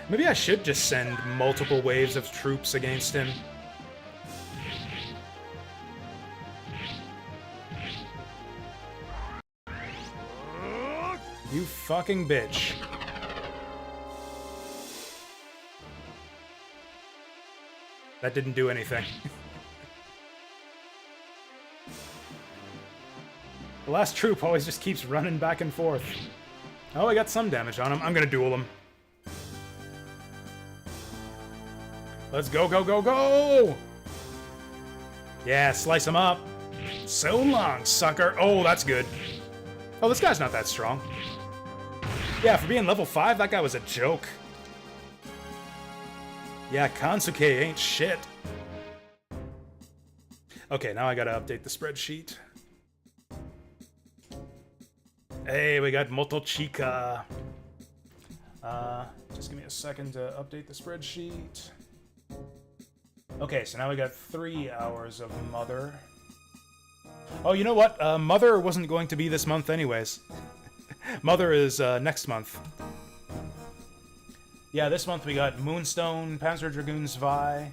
Maybe I should just send multiple waves of troops against him. You fucking bitch. That didn't do anything. The last troop always just keeps running back and forth. Oh, I got some damage on him. I'm gonna duel him. Let's go, go, go, go! Yeah, slice him up. So long, sucker. Oh, that's good. Oh, this guy's not that strong. Yeah, for being level 5, that guy was a joke. Yeah, Kansuke ain't shit. Okay, now I gotta update the spreadsheet. Hey, we got Motochika. Just give me a second to update the spreadsheet. Okay, so now we got 3 hours of Mother. Oh, you know what? Mother wasn't going to be this month anyways. Mother is next month. Yeah, this month we got Moonstone, Panzer Dragoon Zwei,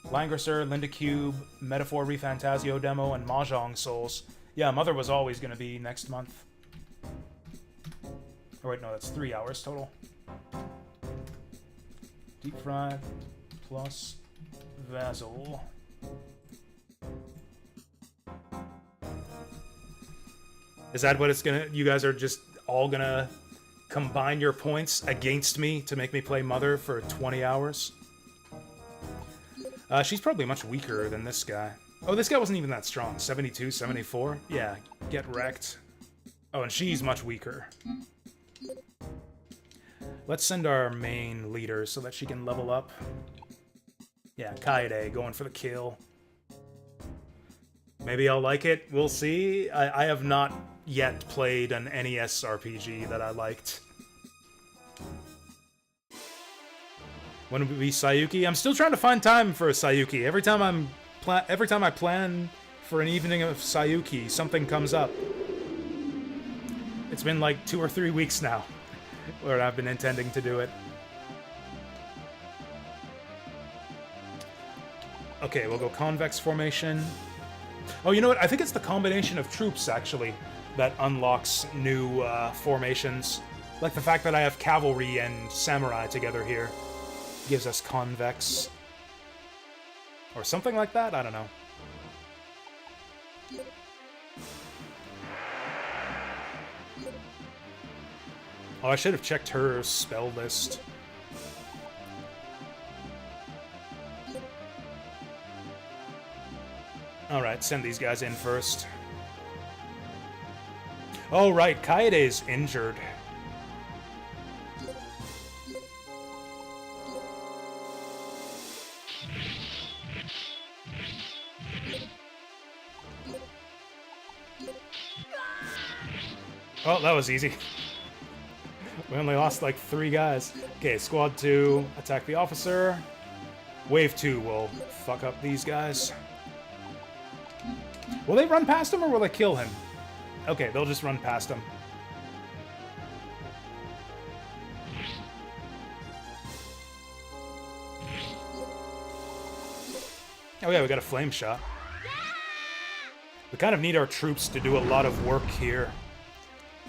Langrisser, Linda Cube, Metaphor Refantasio Demo, and Mahjong Souls. Yeah, Mother was always going to be next month. Oh wait, no, that's 3 hours total. Deep Fried plus Vassal. Is that what it's gonna... You guys are just all gonna combine your points against me to make me play Mother for 20 hours? She's probably much weaker than this guy. Oh, this guy wasn't even that strong. 72, 74? Yeah, get wrecked. Oh, and she's much weaker. Let's send our main leader so that she can level up. Yeah, Kaede going for the kill. Maybe I'll like it. We'll see. I have not yet played an NES RPG that I liked. When would be Sayuki? I'm still trying to find time for a Sayuki. Every time I plan for an evening of Sayuki, something comes up. It's been like 2 or 3 weeks now where I've been intending to do it. Okay, we'll go convex formation. Oh, you know what? I think it's the combination of troops, actually, that unlocks new formations. Like the fact that I have cavalry and samurai together here gives us convex. Or something like that? I don't know. Oh, I should have checked her spell list. Alright, send these guys in first. Oh, right, Kaede's injured. Oh, that was easy. We only lost like 3 guys. Okay, squad 2, attack the officer. Wave 2 will fuck up these guys. Will they run past him or will they kill him? Okay, they'll just run past him. Oh yeah, we got a flame shot. We kind of need our troops to do a lot of work here,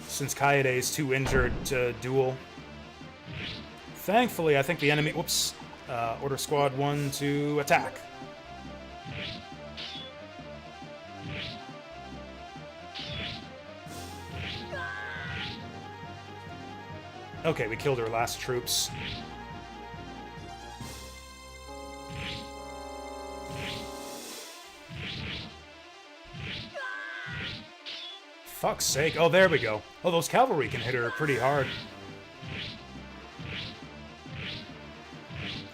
since Kaede is too injured to duel. Thankfully, I think the enemy... Whoops. Order Squad 1 to attack. Okay, we killed our last troops. Fuck's sake. Oh, there we go. Oh, those cavalry can hit her pretty hard.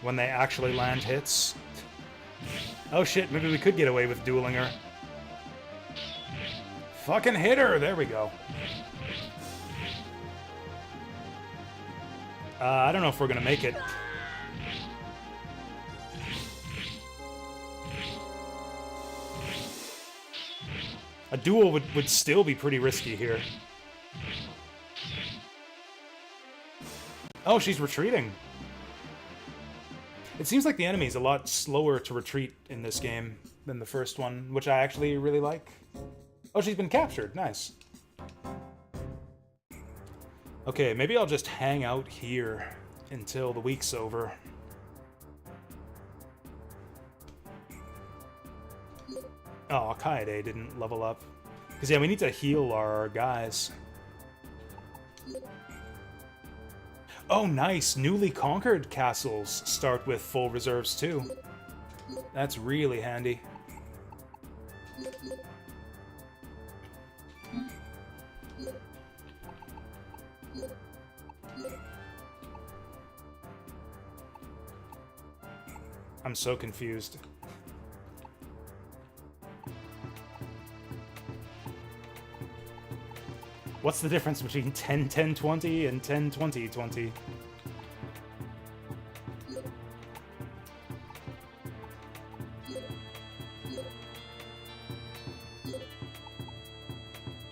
When they actually land hits. Oh shit, maybe we could get away with dueling her. Fucking hit her! There we go. I don't know if we're gonna make it. A duel would still be pretty risky here. Oh, she's retreating. It seems like the enemy's a lot slower to retreat in this game than the first one, which I actually really like. Oh, she's been captured. Nice. Okay, maybe I'll just hang out here until the week's over. Oh, Kaede didn't level up. Because, yeah, we need to heal our guys. Oh, nice. Newly conquered castles start with full reserves, too. That's really handy. I'm so confused. What's the difference between 10-10-20 and 10-20-20?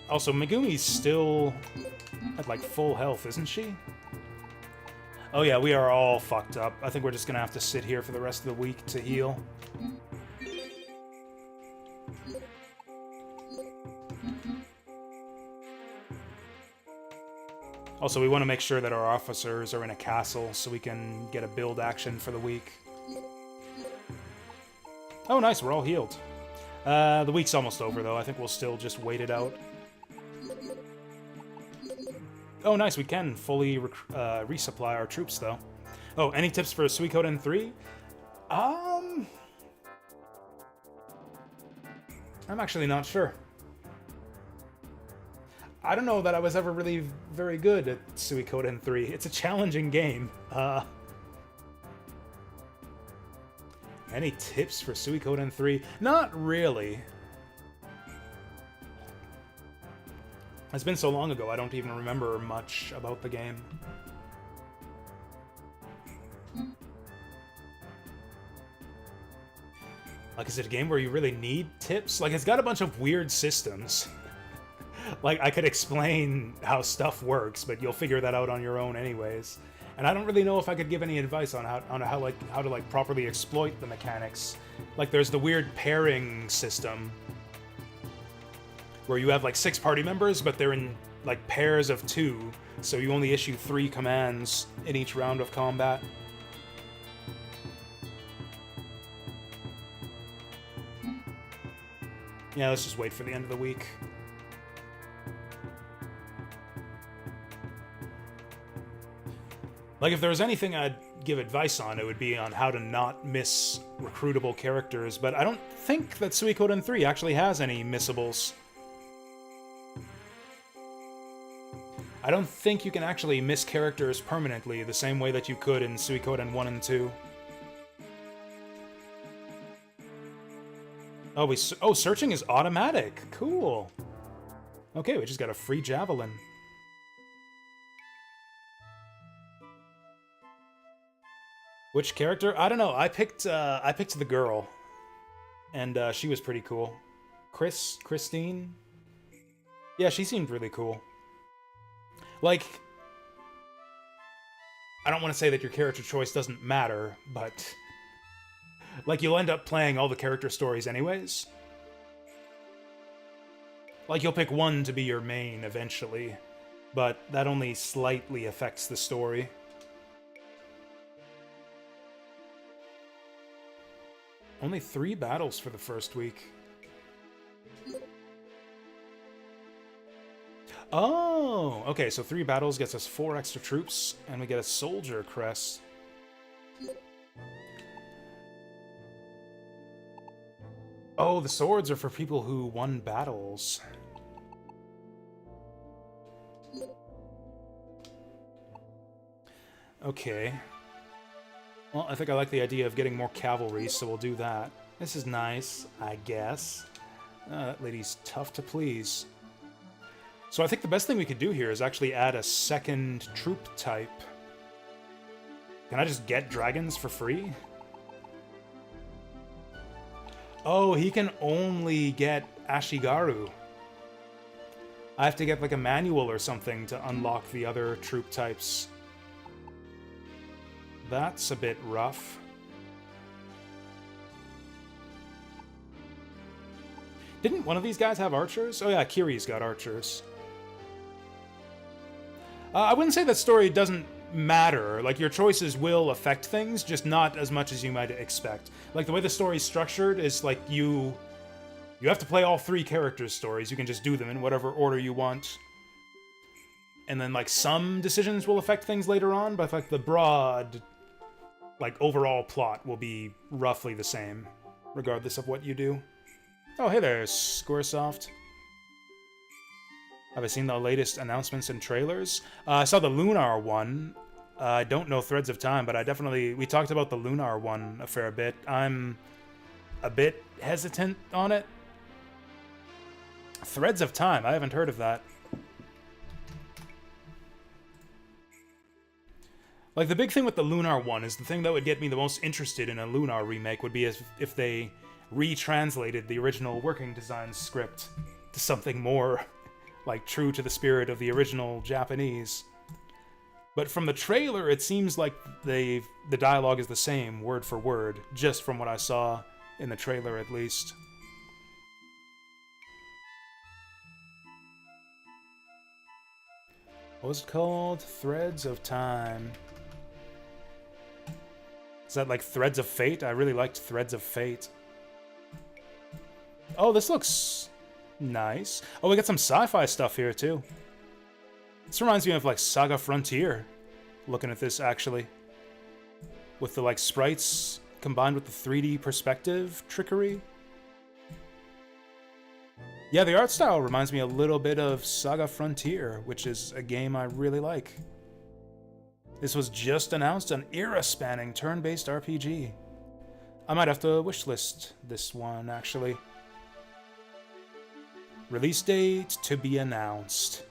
Also, Megumi's still at, like, full health, isn't she? Oh yeah, we are all fucked up. I think we're just gonna have to sit here for the rest of the week to heal. Also, we want to make sure that our officers are in a castle so we can get a build action for the week. Oh, nice, we're all healed. The week's almost over, though. I think we'll still just wait it out. Oh, nice, we can fully resupply our troops, though. Oh, any tips for Suikoden 3? I'm actually not sure. I don't know that I was ever really very good at Suikoden 3. It's a challenging game. Any tips for Suikoden 3? Not really. It's been so long ago, I don't even remember much about the game. Like, is it a game where you really need tips? Like, it's got a bunch of weird systems. Like, I could explain how stuff works, but you'll figure that out on your own anyways. And I don't really know if I could give any advice on how to properly exploit the mechanics. Like, there's the weird pairing system where you have like 6 party members, but they're in like pairs of 2, so you only issue 3 commands in each round of combat. Yeah, let's just wait for the end of the week. Like, if there was anything I'd give advice on, it would be on how to not miss recruitable characters, but I don't think that Suikoden 3 actually has any missables. I don't think you can actually miss characters permanently the same way that you could in Suikoden 1 and 2. Oh, searching is automatic. Cool. Okay, we just got a free javelin. Which character? I don't know. I picked the girl, and she was pretty cool. Christine? Yeah, she seemed really cool. Like, I don't want to say that your character choice doesn't matter, but Like, you'll end up playing all the character stories anyways. Like, you'll pick one to be your main eventually, but that only slightly affects the story. Only 3 battles for the first week. Oh, okay, so 3 battles gets us 4 extra troops, and we get a soldier crest. Oh, the swords are for people who won battles. Okay. Well, I think I like the idea of getting more cavalry, so we'll do that. This is nice, I guess. That lady's tough to please. So I think the best thing we could do here is actually add a second troop type. Can I just get dragons for free? Oh, he can only get Ashigaru. I have to get like a manual or something to unlock the other troop types. That's a bit rough. Didn't one of these guys have archers? Oh yeah, Kiri's got archers. I wouldn't say that story doesn't matter. Like, your choices will affect things, just not as much as you might expect. Like, the way the story's structured is, like, you have to play all 3 characters' stories. You can just do them in whatever order you want. And then, like, some decisions will affect things later on, but, like, the broad, like, overall plot will be roughly the same, regardless of what you do. Oh, hey there, Squaresoft. Have I seen the latest announcements and trailers? I saw the Lunar one. I don't know Threads of Time, but we talked about the Lunar one a fair bit. I'm a bit hesitant on it. Threads of Time, I haven't heard of that. Like, the big thing with the Lunar one is the thing that would get me the most interested in a Lunar remake would be if they retranslated the original working design script to something more like true to the spirit of the original Japanese. But from the trailer, it seems like the dialogue is the same, word for word, just from what I saw in the trailer at least. What was it called? Threads of Time. Is that like Threads of Fate? I really liked Threads of Fate. Oh, this looks nice. Oh, we got some sci-fi stuff here, too. This reminds me of, like, Saga Frontier. Looking at this, actually. With the, like, sprites combined with the 3D perspective trickery. Yeah, the art style reminds me a little bit of Saga Frontier, which is a game I really like. This was just announced, an era-spanning turn-based RPG. I might have to wishlist this one, actually. Release date to be announced.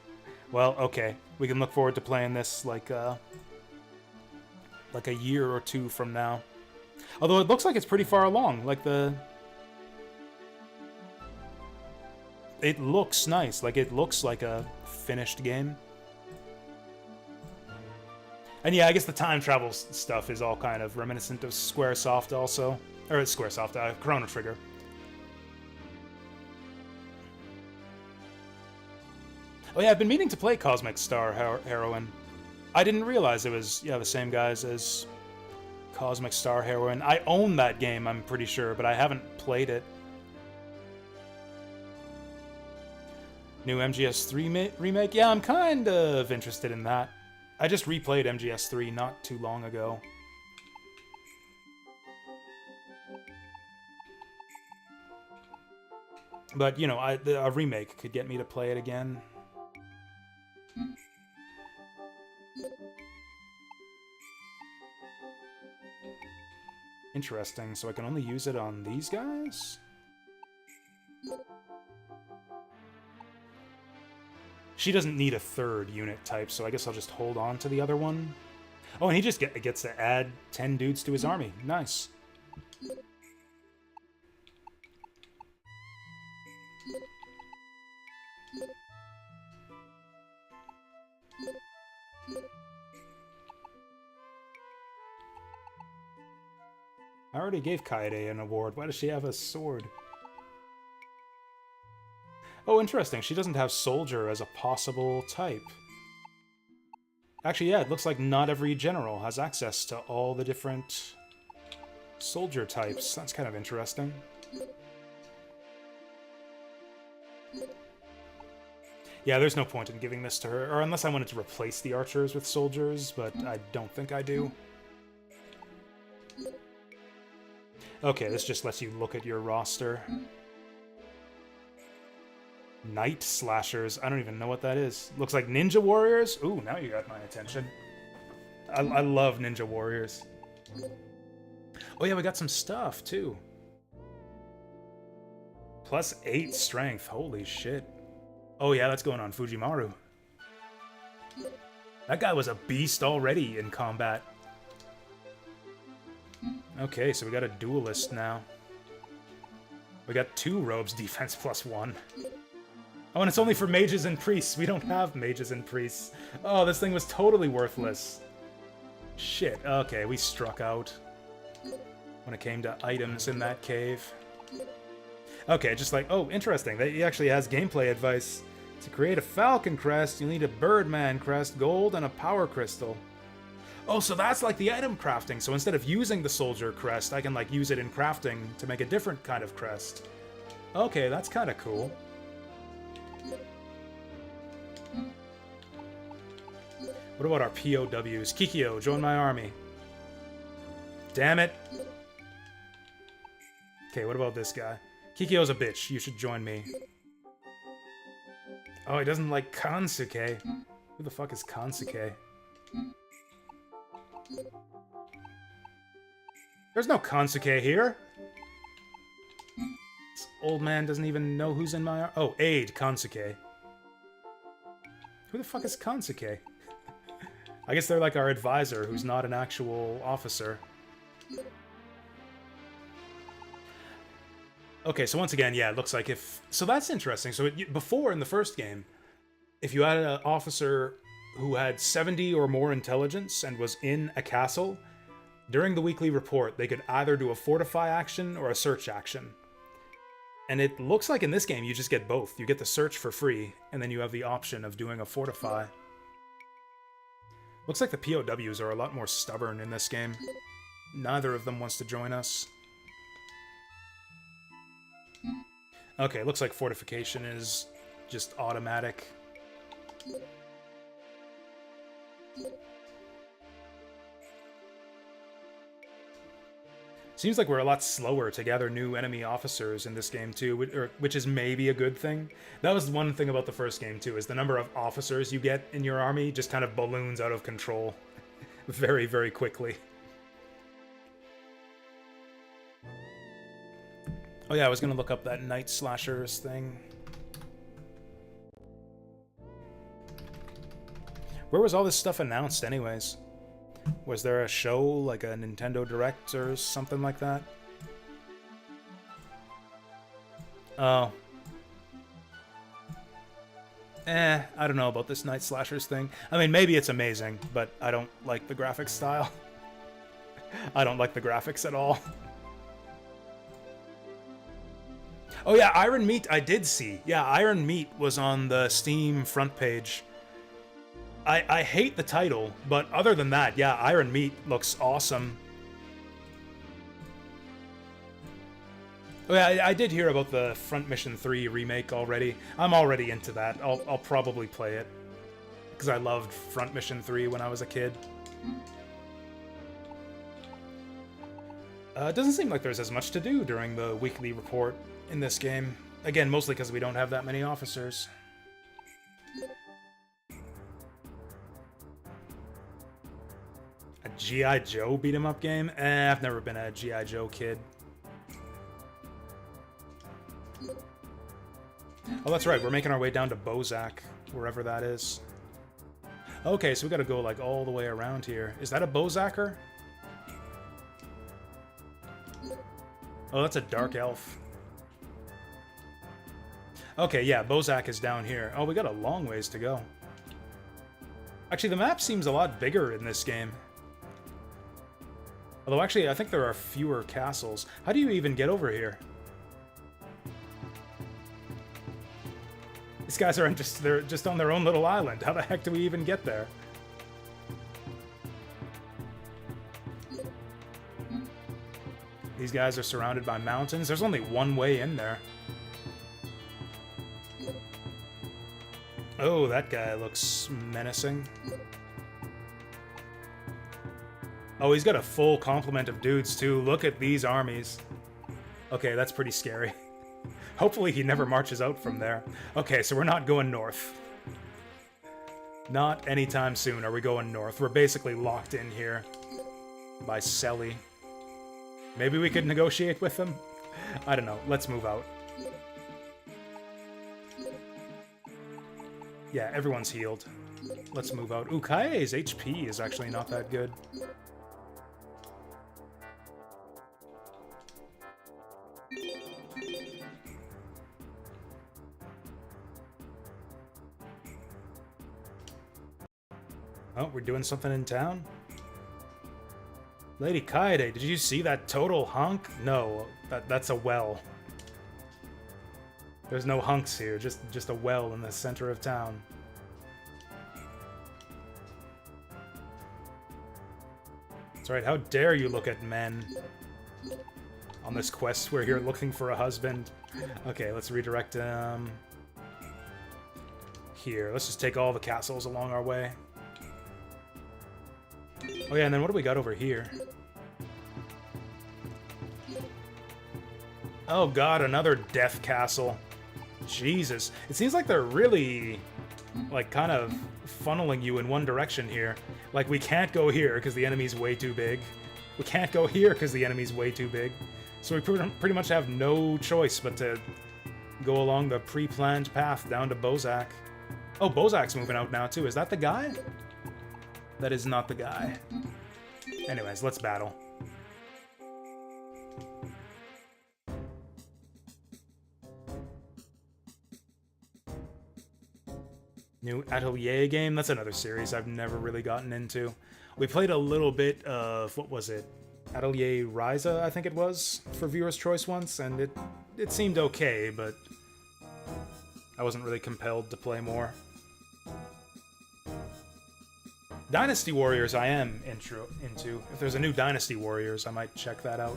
Well, okay. We can look forward to playing this like a year or 2 from now. Although it looks like it's pretty far along. Like it looks nice. Like, it looks like a finished game. And yeah, I guess the time travel stuff is all kind of reminiscent of Squaresoft also. Or Squaresoft, Chrono Trigger. Oh yeah, I've been meaning to play Cosmic Star Heroine. I didn't realize it was, the same guys as Cosmic Star Heroine. I own that game, I'm pretty sure, but I haven't played it. New MGS3 remake? Yeah, I'm kind of interested in that. I just replayed MGS3 not too long ago. But, a remake could get me to play it again. Interesting, so I can only use it on these guys? She doesn't need a 3rd unit type, so I guess I'll just hold on to the other one. Oh, and he just gets to add 10 dudes to his army. Nice. I already gave Kaede an award. Why does she have a sword? Oh, interesting. She doesn't have soldier as a possible type. Actually, yeah, it looks like not every general has access to all the different soldier types. That's kind of interesting. Yeah, there's no point in giving this to her, or unless I wanted to replace the archers with soldiers, but I don't think I do. Okay, this just lets you look at your roster. Night Slashers. I don't even know what that is. Looks like Ninja Warriors. Ooh, now you got my attention. I love Ninja Warriors. Oh yeah, we got some stuff, too. +8 strength. Holy shit. Oh yeah, that's going on Fujimaru. That guy was a beast already in combat. Okay, so we got a duelist now. We got 2 robes, defense +1. Oh, and it's only for mages and priests. We don't have mages and priests. Oh, this thing was totally worthless. Shit, okay, we struck out when it came to items in that cave. Okay, just like, oh, interesting. He actually has gameplay advice. To create a falcon crest, you'll need a birdman crest, gold, and a power crystal. Oh, so that's like the item crafting. So instead of using the soldier crest, I can like use it in crafting to make a different kind of crest. Okay, that's kind of cool. What about our POWs? Kikyo, join my army. Damn it. Okay, what about this guy? Kikyo's a bitch. You should join me. Oh, he doesn't like Kansuke. Who the fuck is Kansuke? There's no Kansuke here. This old man doesn't even know who's in my... Oh, aid Kansuke. Who the fuck is Kansuke? I guess they're like our advisor, who's not an actual officer. Okay, so once again, yeah, it looks like if... So that's interesting. So before, in the first game, if you had an officer who had 70 or more intelligence and was in a castle, during the weekly report, they could either do a fortify action or a search action. And it looks like in this game, you just get both. You get the search for free, and then you have the option of doing a fortify. Looks like the POWs are a lot more stubborn in this game. Neither of them wants to join us. Okay, looks like fortification is just automatic. Seems like we're a lot slower to gather new enemy officers in this game too, which is maybe a good thing. That was one thing about the first game too, is the number of officers you get in your army just kind of balloons out of control very, very quickly. Oh yeah, I was gonna look up that Night Slashers thing. Where was all this stuff announced anyways? Was there a show, like a Nintendo Direct or something like that? Oh. I don't know about this Night Slashers thing. I mean, maybe it's amazing, but I don't like the graphics style. I don't like the graphics at all. Oh yeah, Iron Meat I did see. Yeah, Iron Meat was on the Steam front page. I hate the title, but other than that, yeah, Iron Meat looks awesome. Oh yeah, I did hear about the Front Mission 3 remake already. I'm already into that. I'll probably play it. Because I loved Front Mission 3 when I was a kid. It doesn't seem like there's as much to do during the weekly report in this game. Again, mostly because we don't have that many officers. A G.I. Joe beat-em-up game? I've never been a G.I. Joe kid. Oh, that's right, we're making our way down to Bozak, wherever that is. Okay, so we gotta go, like, all the way around here. Is that a Bozaker? Oh, that's a Dark Elf. Okay, yeah, Bozak is down here. Oh, we got a long ways to go. Actually, the map seems a lot bigger in this game. Although actually, I think there are fewer castles. How do you even get over here? These guys are they're just on their own little island. How the heck do we even get there? These guys are surrounded by mountains. There's only one way in there. Oh, that guy looks menacing. Oh, he's got a full complement of dudes, too. Look at these armies. Okay, that's pretty scary. Hopefully he never marches out from there. Okay, so we're not going north. Not anytime soon are we going north. We're basically locked in here by Selly. Maybe we could negotiate with them? I don't know. Let's move out. Yeah, everyone's healed. Let's move out. Ooh, Kaie's HP is actually not that good. Oh, we're doing something in town? Lady Kaede, did you see that total hunk? No, that's a well. There's no hunks here, just a well in the center of town. That's right, how dare you look at men? On this quest, we're here looking for a husband. Okay, let's redirect here. Let's just take all the castles along our way. Oh yeah, and then what do we got over here? Oh god, another death castle. Jesus. It seems like they're really, like, kind of funneling you in one direction here. Like, we can't go here because the enemy's way too big. We can't go here because the enemy's way too big. So we pretty much have no choice but to go along the pre-planned path down to Bozak. Oh, Bozak's moving out now, too. Is that the guy? That is not the guy. Anyways, let's battle. New Atelier game? That's another series I've never really gotten into. We played a little bit of, what was it? Atelier Ryza, I think it was, for Viewer's Choice once, and it seemed okay, but I wasn't really compelled to play more. Dynasty Warriors I am into. If there's a new Dynasty Warriors, I might check that out.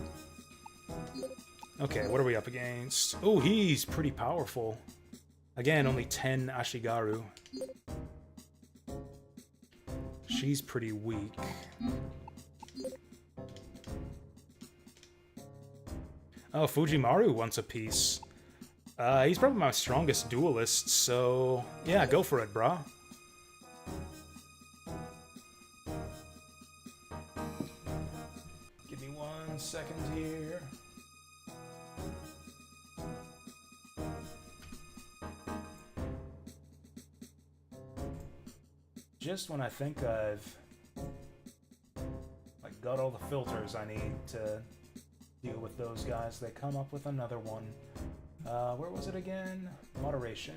Okay, what are we up against? Oh, he's pretty powerful. Again, only 10 Ashigaru. She's pretty weak. Oh, Fujimaru wants a piece. He's probably my strongest duelist, so yeah, go for it, brah. Give me 1 second here. Just when I think I've got all the filters I need to deal with those guys, they come up with another one. Where was it again? Moderation.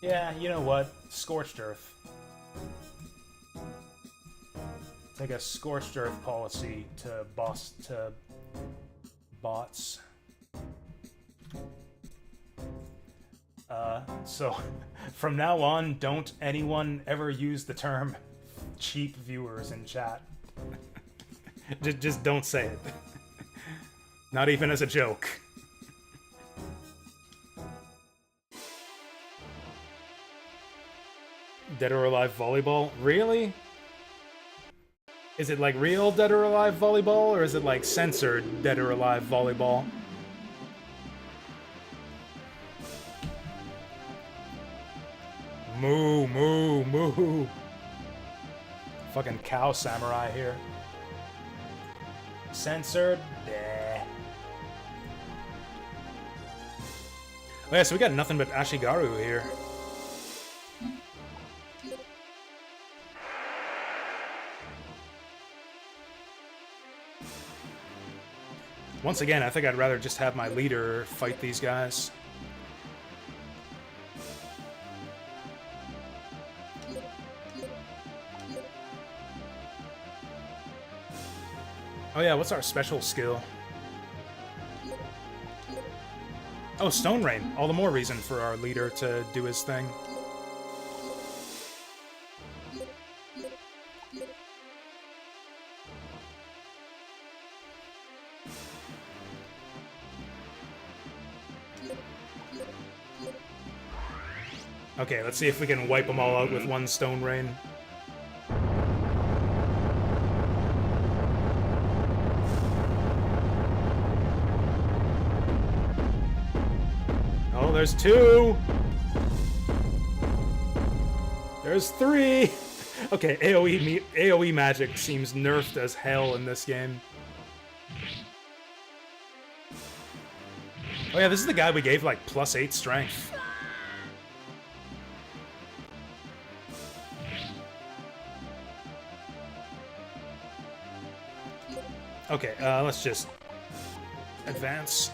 Yeah, you know what? Scorched Earth. Take a Scorched Earth policy to bots. So, from now on, don't anyone ever use the term cheap viewers in chat. just don't say it. Not even as a joke. Dead or Alive volleyball? Really? Is it like real Dead or Alive volleyball, or is it like censored Dead or Alive volleyball? Moo, moo, moo. Fucking cow samurai here. Censored? Bleh. Oh yeah, so we got nothing but Ashigaru here. Once again, I think I'd rather just have my leader fight these guys. yeah, what's our special skill? Oh, Stone Rain. All the more reason for our leader to do his thing. Okay, let's see if we can wipe them all out with one Stone Rain. Oh, there's 2! There's 3! Okay, AoE magic seems nerfed as hell in this game. Oh yeah, this is the guy we gave like +8 strength. Okay, let's just advance.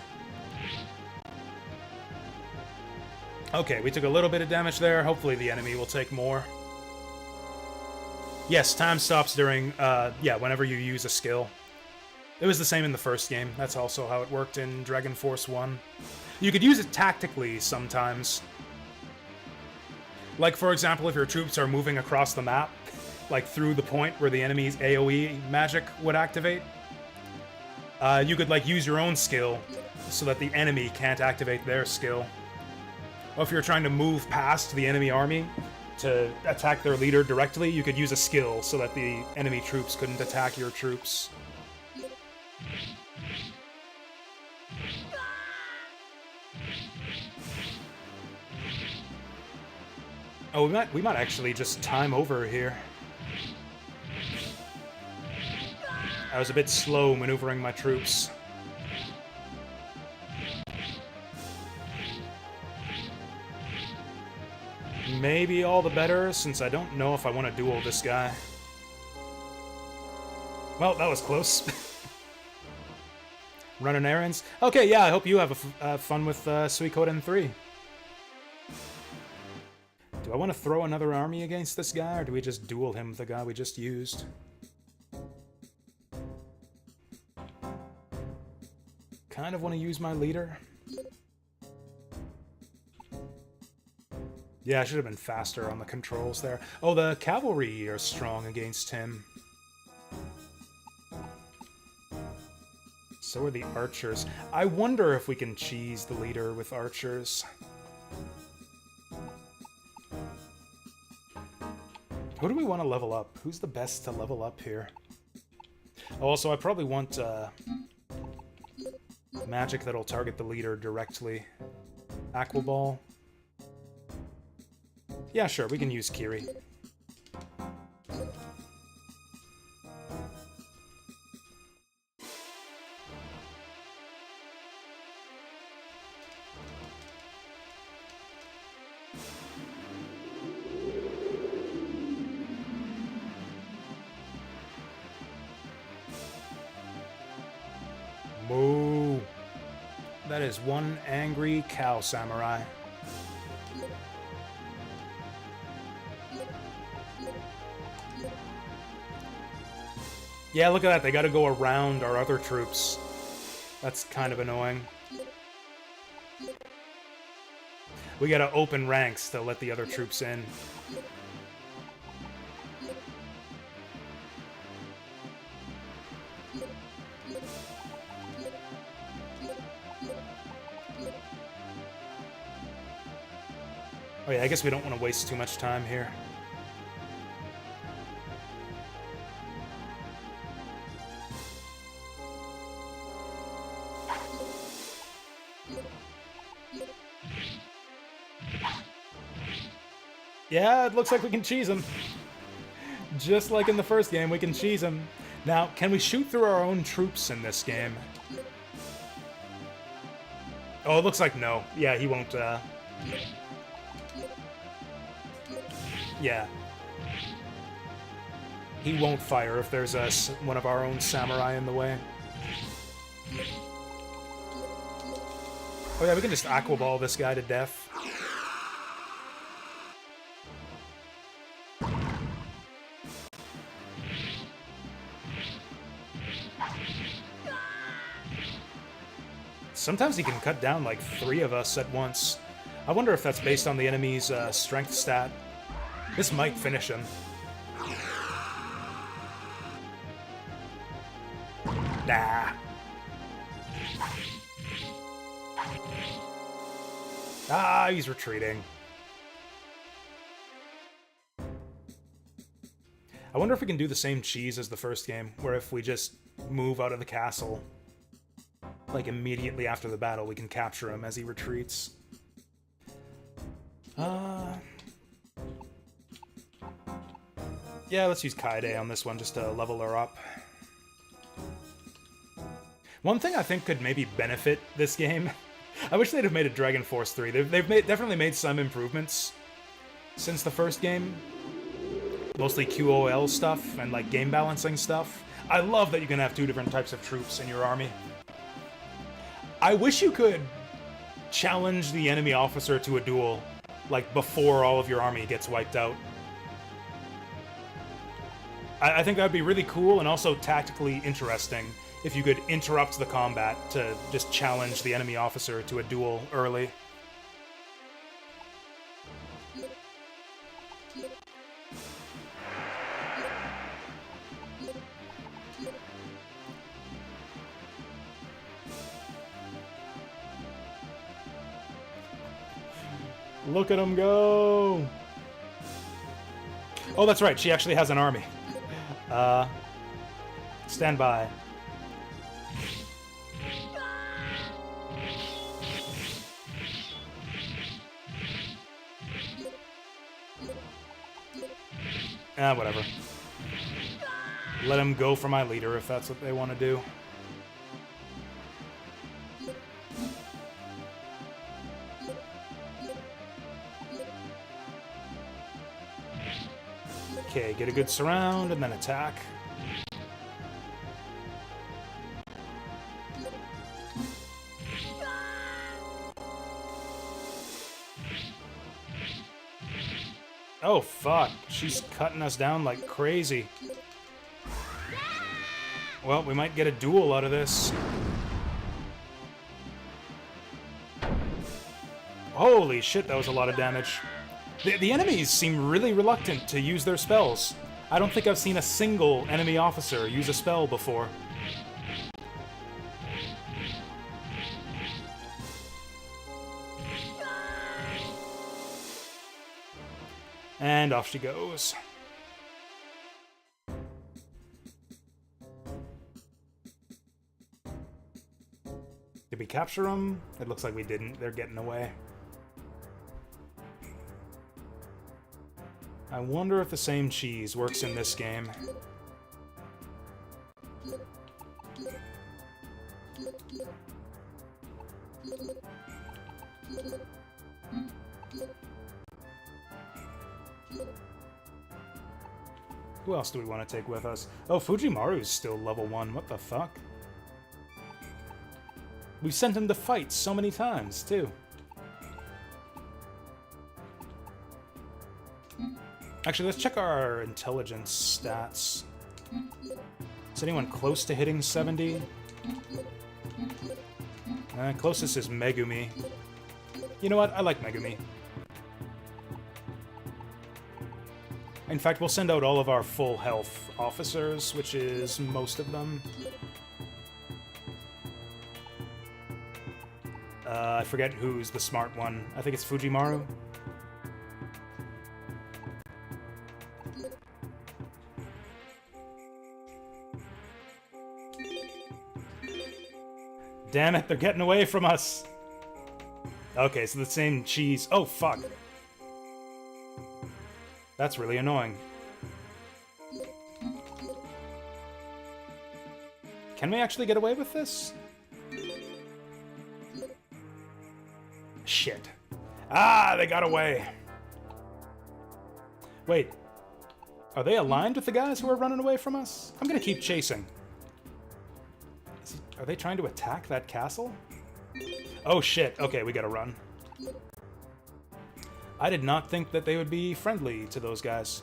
Okay, we took a little bit of damage there. Hopefully the enemy will take more. Yes, time stops during, yeah, whenever you use a skill. It was the same in the first game. That's also how it worked in Dragon Force 1. You could use it tactically sometimes. Like, for example, if your troops are moving across the map, like through the point where the enemy's AoE magic would activate, you could, like, use your own skill so that the enemy can't activate their skill. Or if you're trying to move past the enemy army to attack their leader directly, you could use a skill so that the enemy troops couldn't attack your troops. Oh, we might actually just time over here. I was a bit slow maneuvering my troops. Maybe all the better, since I don't know if I want to duel this guy. Well, that was close. Running errands? Okay, yeah, I hope you have fun with Suikoden 3. Do I want to throw another army against this guy, or do we just duel him with the guy we just used? Kind of want to use my leader. Yeah, I should have been faster on the controls there. Oh, the cavalry are strong against him. So are the archers. I wonder if we can cheese the leader with archers. Who do we want to level up? Who's the best to level up here? Oh, also, I probably want magic that'll target the leader directly. Aqua Ball. Yeah, sure, we can use Kiri. Moo. That is one angry cow samurai. Yeah, look at that. They gotta go around our other troops. That's kind of annoying. We gotta open ranks to let the other troops in. Oh yeah, I guess we don't want to waste too much time here. Yeah, it looks like we can cheese him. Just like in the first game, we can cheese him. Now, can we shoot through our own troops in this game? Oh, it looks like no. Yeah, he won't, yeah. He won't fire if there's one of our own samurai in the way. Oh yeah, we can just Aqua Ball this guy to death. Sometimes he can cut down like 3 of us at once. I wonder if that's based on the enemy's strength stat. This might finish him. Nah. Ah, he's retreating. I wonder if we can do the same cheese as the first game, where if we just move out of the castle, like immediately after the battle, we can capture him as he retreats. Yeah, let's use Kaede on this one just to level her up. One thing I think could maybe benefit this game, I wish they'd have made a Dragon Force 3. They've definitely made some improvements since the first game. Mostly QOL stuff and like game balancing stuff. I love that you can have 2 different types of troops in your army. I wish you could challenge the enemy officer to a duel, like before all of your army gets wiped out. I think that would be really cool and also tactically interesting if you could interrupt the combat to just challenge the enemy officer to a duel early. Look at him go! Oh, that's right, she actually has an army. Stand by. Whatever. Let him go for my leader if that's what they want to do. Okay, get a good surround and then attack. Oh fuck, she's cutting us down like crazy. Well, we might get a duel out of this. Holy shit, that was a lot of damage. The enemies seem really reluctant to use their spells. I don't think I've seen a single enemy officer use a spell before. And off she goes. Did we capture them? It looks like we didn't. They're getting away. I wonder if the same cheese works in this game. Who else do we want to take with us? Oh, Fujimaru's still level 1. What the fuck? We've sent him to fight so many times, too. Actually, let's check our intelligence stats. Is anyone close to hitting 70? Closest is Megumi. You know what? I like Megumi. In fact, we'll send out all of our full health officers, which is most of them. I forget who's the smart one. I think it's Fujimaru. Damn it, they're getting away from us. Okay, so the same cheese. Oh, fuck. That's really annoying. Can we actually get away with this? Shit. Ah, they got away. Wait. Are they aligned with the guys who are running away from us? I'm gonna keep chasing. Are they trying to attack that castle? Oh shit, okay, we gotta run. I did not think that they would be friendly to those guys.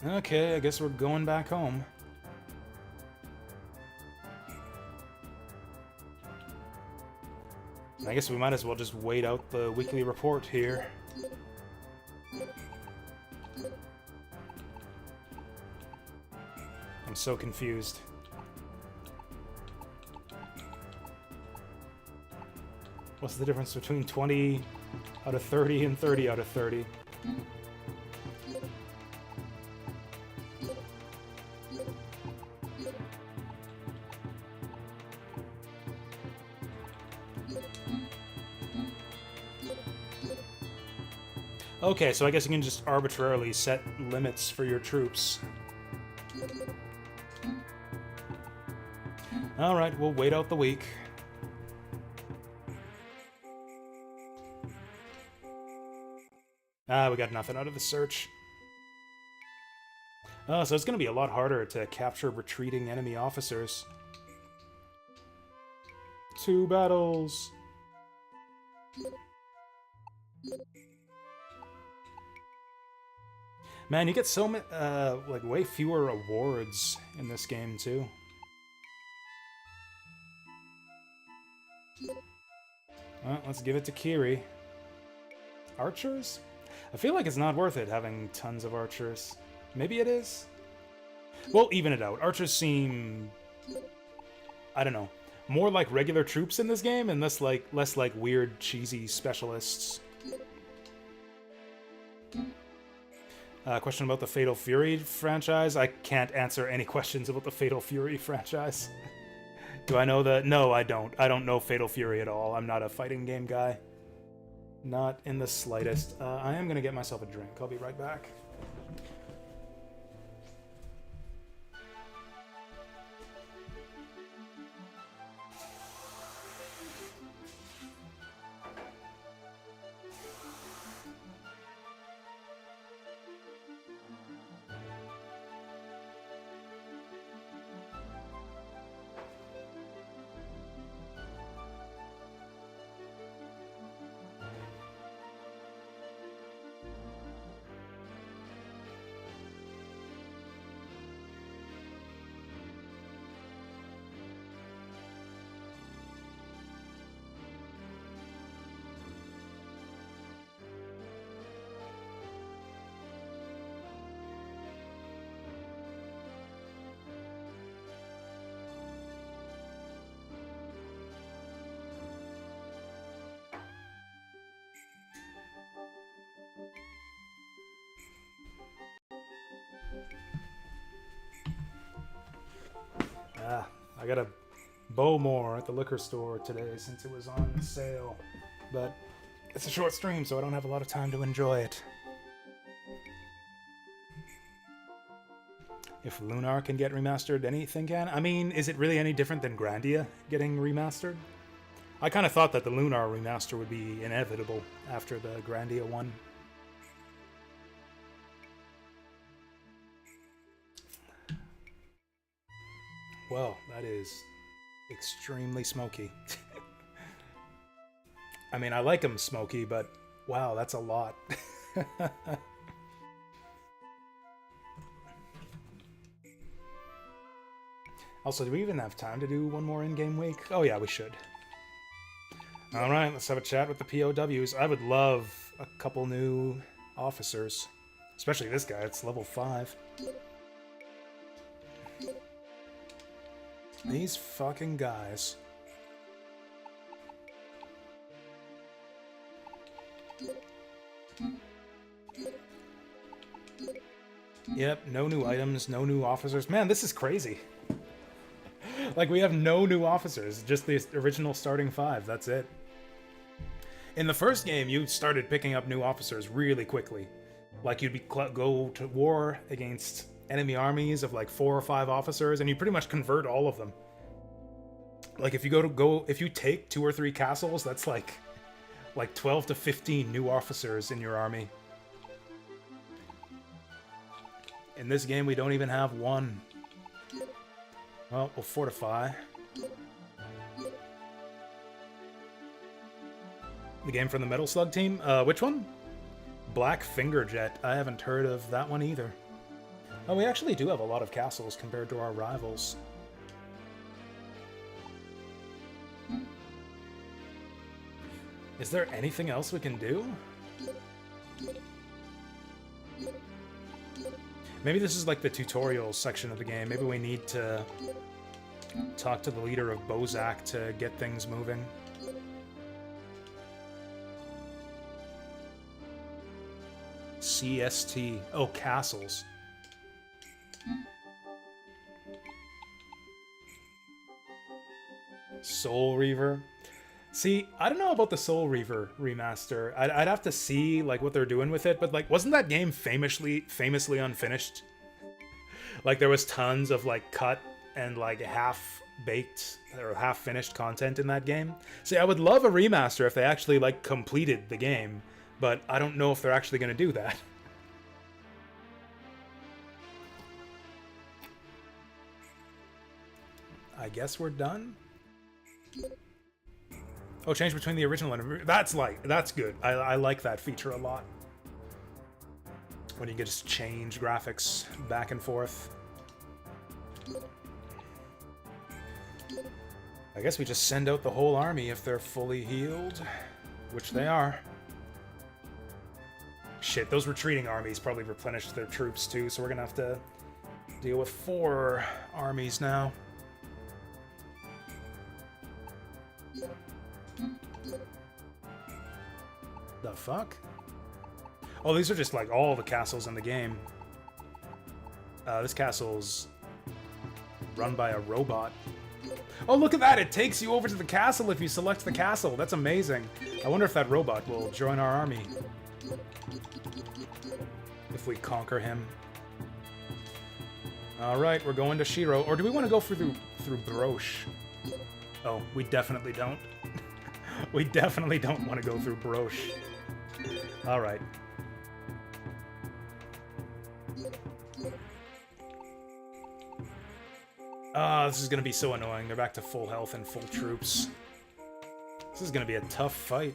Okay, I guess we're going back home. I guess we might as well just wait out the weekly report here. I'm so confused. What's the difference between 20 out of 30 and 30 out of 30? Okay, so I guess you can just arbitrarily set limits for your troops. Alright, we'll wait out the week. Ah, we got nothing out of the search. Oh, so it's going to be a lot harder to capture retreating enemy officers. 2 battles. Man, you get so many, like, way fewer awards in this game, too. Well, let's give it to Kiri. Archers? I feel like it's not worth it having tons of archers. Maybe it is? We'll even it out. Archers seem... I don't know. More like regular troops in this game, and less like weird, cheesy specialists. Question about the Fatal Fury franchise. I can't answer any questions about the Fatal Fury franchise. Do I know the... No, I don't. I don't know Fatal Fury at all. I'm not a fighting game guy. Not in the slightest. I am going to get myself a drink. I'll be right back. I got a Bowmore at the liquor store today since it was on sale, but it's a short stream, so I don't have a lot of time to enjoy it. If Lunar can get remastered, anything can. I mean, is it really any different than Grandia getting remastered? I kind of thought that the Lunar remaster would be inevitable after the Grandia one. Well, that is extremely smoky. I mean, I like them smoky, but wow, that's a lot. Also, do we even have time to do one more in-game week? Oh yeah, we should. Alright, let's have a chat with the POWs. I would love a couple new officers. Especially this guy, it's level 5. These fucking guys. Yep, no new items, no new officers. Man, this is crazy. Like, we have no new officers, just the original starting 5, that's it. In the first game, you started picking up new officers really quickly. Like, you'd go to war against enemy armies of like 4 or 5 officers, and you pretty much convert all of them. Like, if you take 2 or 3 castles, that's like 12 to 15 new officers in your army. In this game, we don't even have 1. Well, we'll fortify. The game from the Metal Slug team? Which one? Black Fingerjet. I haven't heard of that one either. Oh, we actually do have a lot of castles compared to our rivals. Is there anything else we can do? Maybe this is like the tutorial section of the game. Maybe we need to talk to the leader of Bozak to get things moving. CST. Oh, castles. Soul Reaver. See, I don't know about the Soul Reaver remaster. I'd have to see like what they're doing with it, but like, wasn't that game famously unfinished? Like, there was tons of like cut and like half-baked or half-finished content in that game. See, I would love a remaster if they actually like completed the game, but I don't know if they're actually going to do that. I guess we're done. Oh, change between the original and that's good. I like that feature a lot. When you can just change graphics back and forth. I guess we just send out the whole army if they're fully healed, which they are. Shit, those retreating armies probably replenished their troops too, so we're gonna have to deal with 4 armies now. The fuck? Oh, these are just like all the castles in the game. This castle's run by a robot. Oh, look at that! It takes you over to the castle if you select the castle. That's amazing. I wonder if that robot will join our army. If we conquer him. Alright, we're going to Shiro. Or do we want to go through Broche? Oh, we definitely don't. We definitely don't want to go through Broche. Alright. This is gonna be so annoying. They're back to full health and full troops. This is gonna be a tough fight.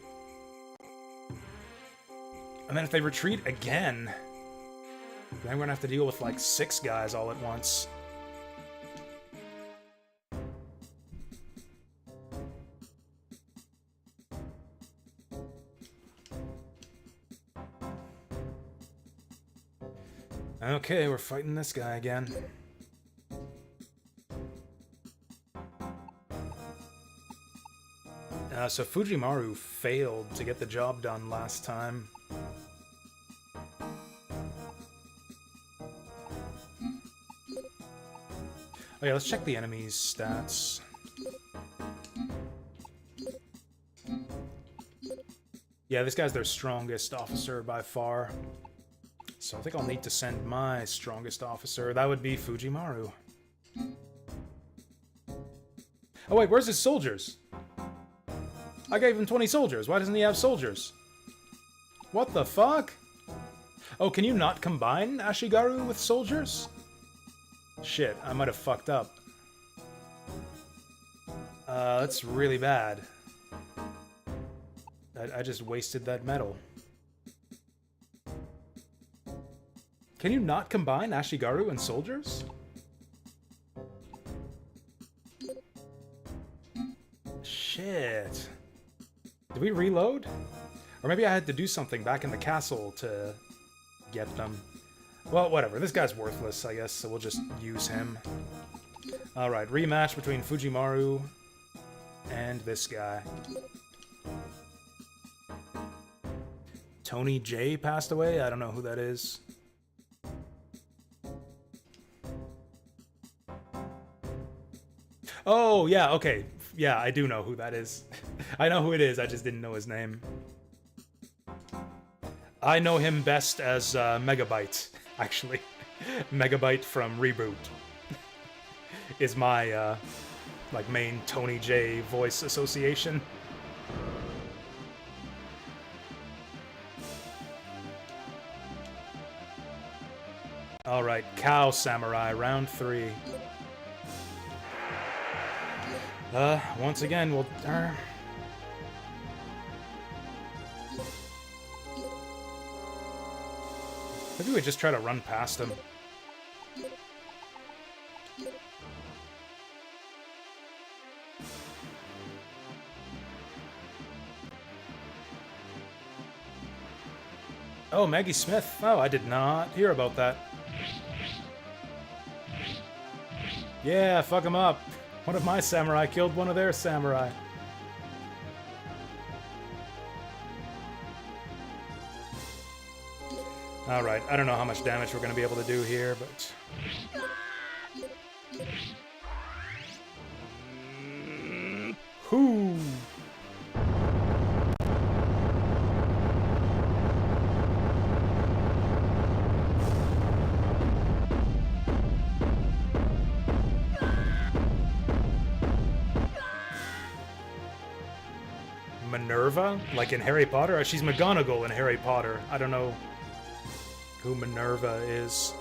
And then if they retreat again, then we're gonna have to deal with like 6 guys all at once. Okay, we're fighting this guy again. So Fujimaru failed to get the job done last time. Oh yeah, let's check the enemy's stats. Yeah, this guy's their strongest officer by far. So I think I'll need to send my strongest officer. That would be Fujimaru. Oh wait, where's his soldiers? I gave him 20 soldiers. Why doesn't he have soldiers? What the fuck? Oh, can you not combine Ashigaru with soldiers? Shit, I might have fucked up. That's really bad. I just wasted that metal. Can you not combine Ashigaru and soldiers? Shit. Did we reload? Or maybe I had to do something back in the castle to get them. Well, whatever. This guy's worthless, I guess, so we'll just use him. Alright, rematch between Fujimaru and this guy. Tony J passed away? I don't know who that is. Oh, yeah, okay. Yeah, I do know who that is. I know who it is, I just didn't know his name. I know him best as Megabyte, actually. Megabyte from Reboot is my like main Tony J voice association. Alright, Cow Samurai, round 3. Once again, we'll... maybe we just try to run past him. Oh, Maggie Smith. Oh, I did not hear about that. Yeah, fuck him up. One of my samurai killed one of their samurai. Alright, I don't know how much damage we're going to be able to do here, but... Whoo! Minerva? Like in Harry Potter? She's McGonagall in Harry Potter. I don't know who Minerva is.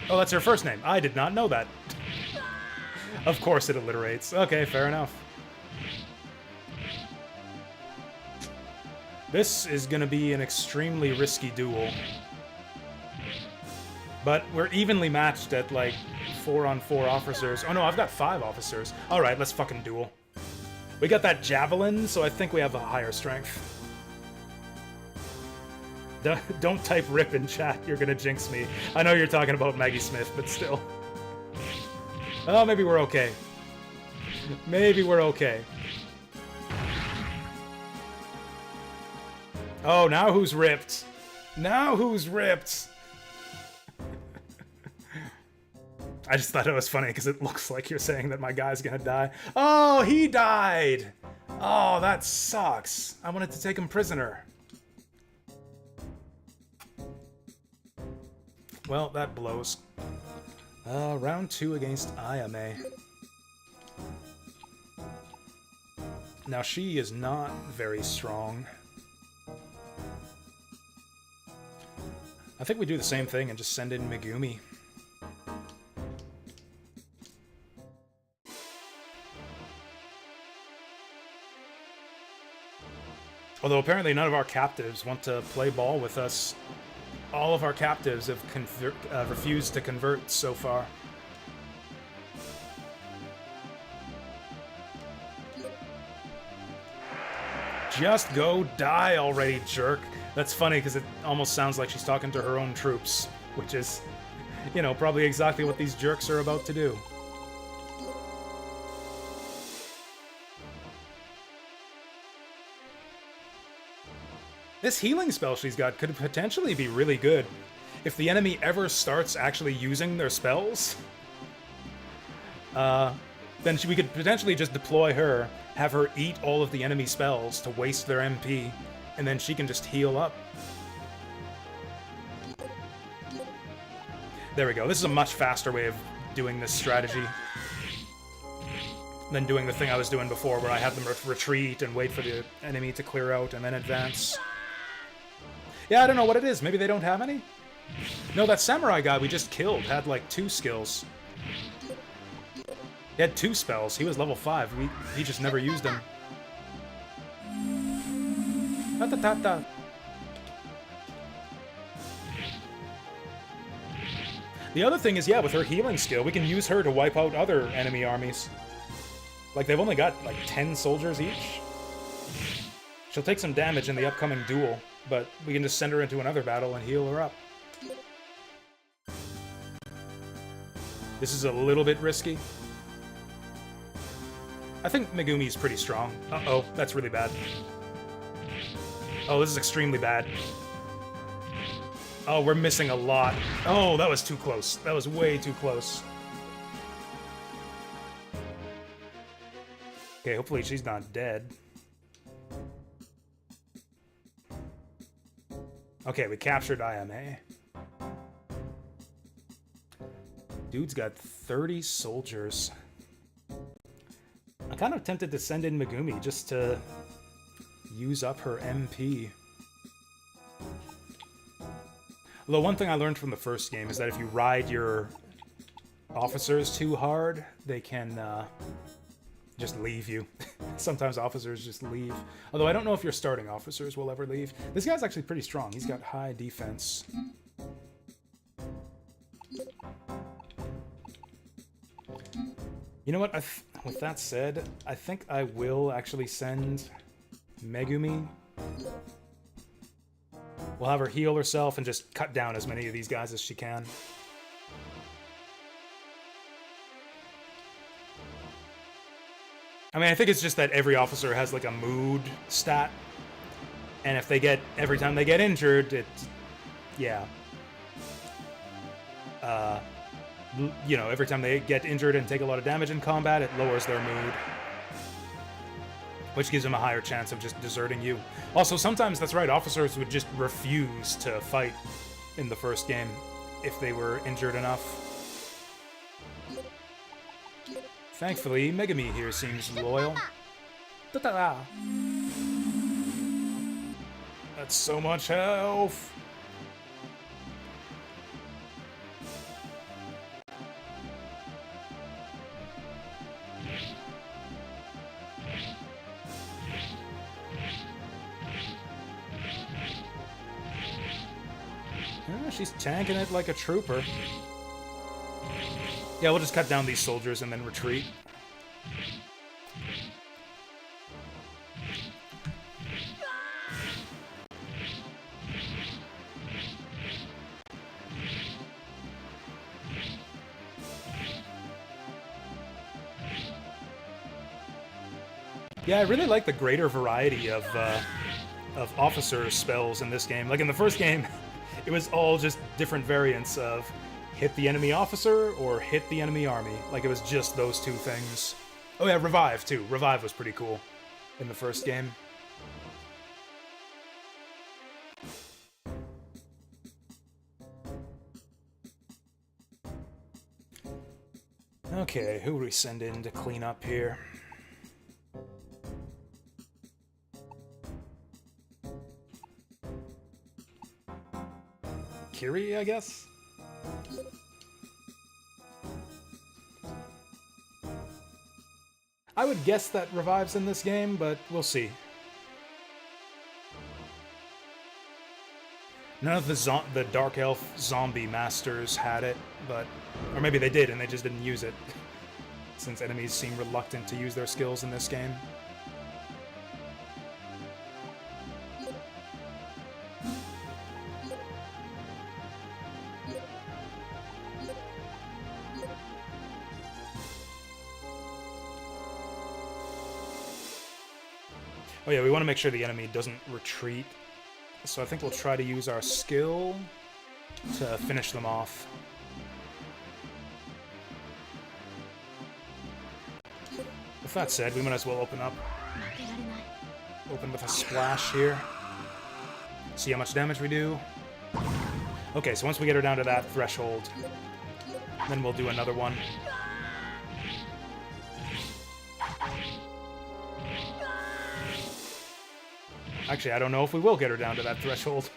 Oh, that's her first name. I did not know that. Of course it alliterates. Okay, fair enough. This is going to be an extremely risky duel. But we're evenly matched at, like, 4-on-4 officers. Oh no, I've got 5 officers. Alright, let's fucking duel. We got that javelin, so I think we have a higher strength. Don't type RIP in chat, you're gonna jinx me. I know you're talking about Maggie Smith, but still. Oh, maybe we're okay. Maybe we're okay. Oh, now who's ripped? Now who's ripped? I just thought it was funny because it looks like you're saying that my guy's gonna die. Oh, he died! Oh, that sucks. I wanted to take him prisoner. Well, that blows. Round 2 against Ayame. Now, she is not very strong. I think we do the same thing and just send in Megumi. Although apparently none of our captives want to play ball with us. All of our captives have refused to convert so far. Just go die already, jerk. That's funny because it almost sounds like she's talking to her own troops, which is, you know, probably exactly what these jerks are about to do. This healing spell she's got could potentially be really good. If the enemy ever starts actually using their spells, then we could potentially just deploy her, have her eat all of the enemy spells to waste their MP, and then she can just heal up. There we go. This is a much faster way of doing this strategy than doing the thing I was doing before, where I had them retreat and wait for the enemy to clear out and then advance. Yeah, I don't know what it is. Maybe they don't have any? No, that samurai guy we just killed had, like, 2 skills. He had 2 spells. He was level 5. He just never used them. Ta-ta-ta-ta. The other thing is, yeah, with her healing skill, we can use her to wipe out other enemy armies. Like, they've only got, like, 10 soldiers each. She'll take some damage in the upcoming duel, but we can just send her into another battle and heal her up. This is a little bit risky. I think Megumi's pretty strong. Uh-oh, that's really bad. Oh, this is extremely bad. Oh, we're missing a lot. Oh, that was too close. That was way too close. Okay, hopefully she's not dead. Okay, we captured Ayame. Dude's got 30 soldiers. I'm kind of tempted to send in Megumi just to use up her MP. Although one thing I learned from the first game is that if you ride your officers too hard, they can just leave you. Sometimes officers just leave. Although I don't know if your starting officers will ever leave. This guy's actually pretty strong. He's got high defense. You know what? With that said, I think I will actually send Megumi. We'll have her heal herself and just cut down as many of these guys as she can. I mean, I think it's just that every officer has like a mood stat, and if they get, every time they get injured, yeah. You know, every time they get injured and take a lot of damage in combat, it lowers their mood, which gives them a higher chance of just deserting you. Also, sometimes, that's right, officers would just refuse to fight in the first game if they were injured enough. Thankfully, Megami here seems loyal. Ta-da! That's so much health! Yeah, she's tanking it like a trooper. Yeah, we'll just cut down these soldiers and then retreat. Yeah, I really like the greater variety of officer spells in this game. Like in the first game, it was all just different variants of hit the enemy officer or hit the enemy army. Like it was just those two things. Oh yeah, revive too. Revive was pretty cool in the first game. Okay, who do we send in to clean up here? Kiri, I guess? I would guess that revives in this game, but we'll see. None of the Dark Elf zombie masters had it, but... Or maybe they did and they just didn't use it, since enemies seem reluctant to use their skills in this game. Oh yeah, we want to make sure the enemy doesn't retreat. So I think we'll try to use our skill to finish them off. With that said, we might as well open up. Open with a splash here. See how much damage we do. Okay, so once we get her down to that threshold, then we'll do another one. Actually, I don't know if we will get her down to that threshold.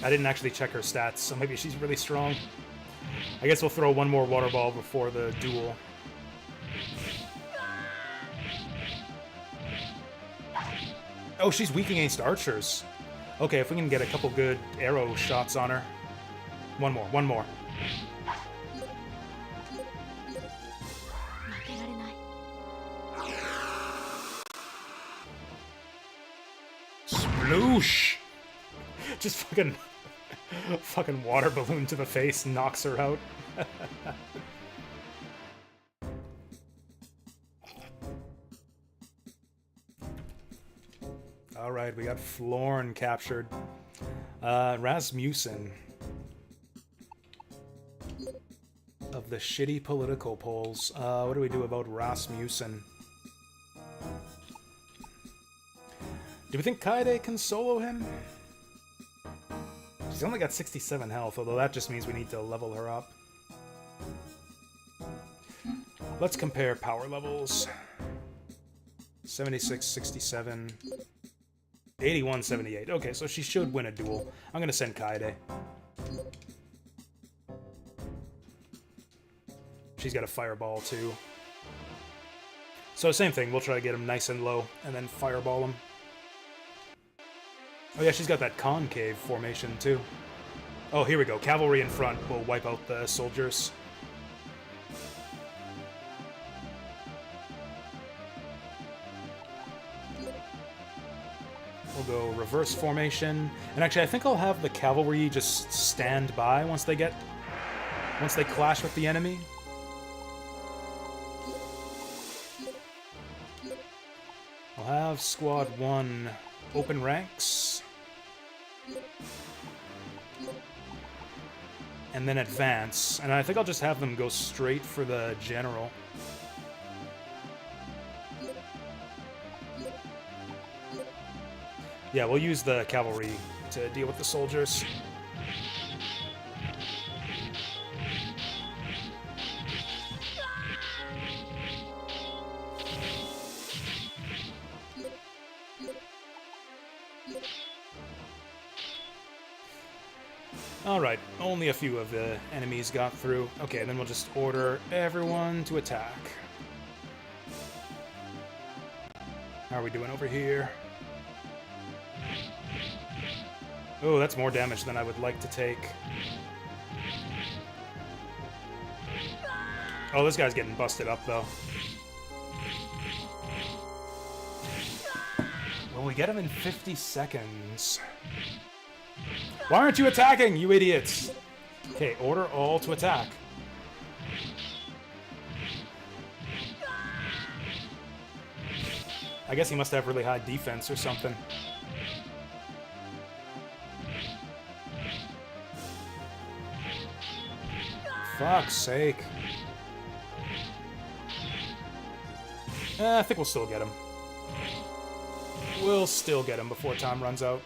I didn't actually check her stats, so maybe she's really strong. I guess we'll throw one more water ball before the duel. Oh, she's weak against archers. Okay, if we can get a couple good arrow shots on her. One more, one more. Sploosh! Just fucking water balloon to the face knocks her out. Alright, we got Florn captured. Rasmussen. Of the shitty political polls. What do we do about Rasmussen? Do we think Kaede can solo him? She's only got 67 health, although that just means we need to level her up. Let's compare power levels. 76, 67, 81, 78. Okay, so she should win a duel. I'm gonna send Kaede. She's got a fireball too. So same thing, we'll try to get him nice and low, and then fireball him. Oh yeah, she's got that concave formation too. Oh, here we go. Cavalry in front will wipe out the soldiers. We'll go reverse formation. And actually, I think I'll have the cavalry just stand by once they clash with the enemy. I'll have Squad 1 open ranks. And then advance. And I think I'll just have them go straight for the general. Yeah, we'll use the cavalry to deal with the soldiers. Alright, only a few of the enemies got through. Okay, then we'll just order everyone to attack. How are we doing over here? Oh, that's more damage than I would like to take. Oh, this guy's getting busted up, though. Will we get him in 50 seconds? Why aren't you attacking, you idiots? Okay, order all to attack. I guess he must have really high defense or something. Fuck's sake. I think we'll still get him. We'll still get him before time runs out.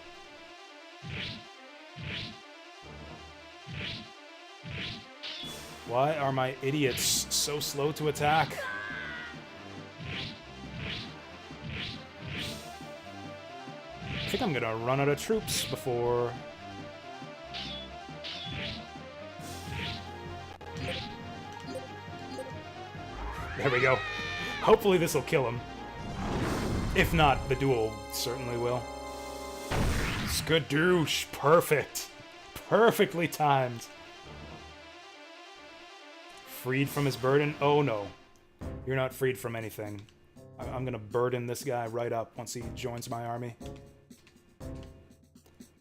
Why are my idiots so slow to attack? I think I'm gonna run out of troops before... There we go. Hopefully this will kill him. If not, the duel certainly will. Skadoosh! Perfect! Perfectly timed. Freed from his burden? Oh no. You're not freed from anything. I'm gonna burden this guy right up once he joins my army.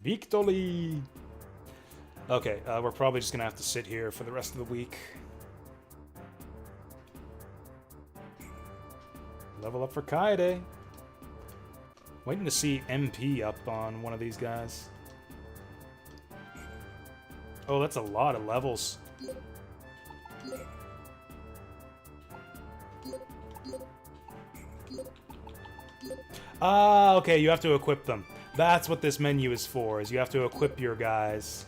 Victory! Okay, we're probably just gonna have to sit here for the rest of the week. Level up for Kaede. Waiting to see MP up on one of these guys. Oh, that's a lot of levels. Ah, okay, you have to equip them. That's what this menu is for, is you have to equip your guys.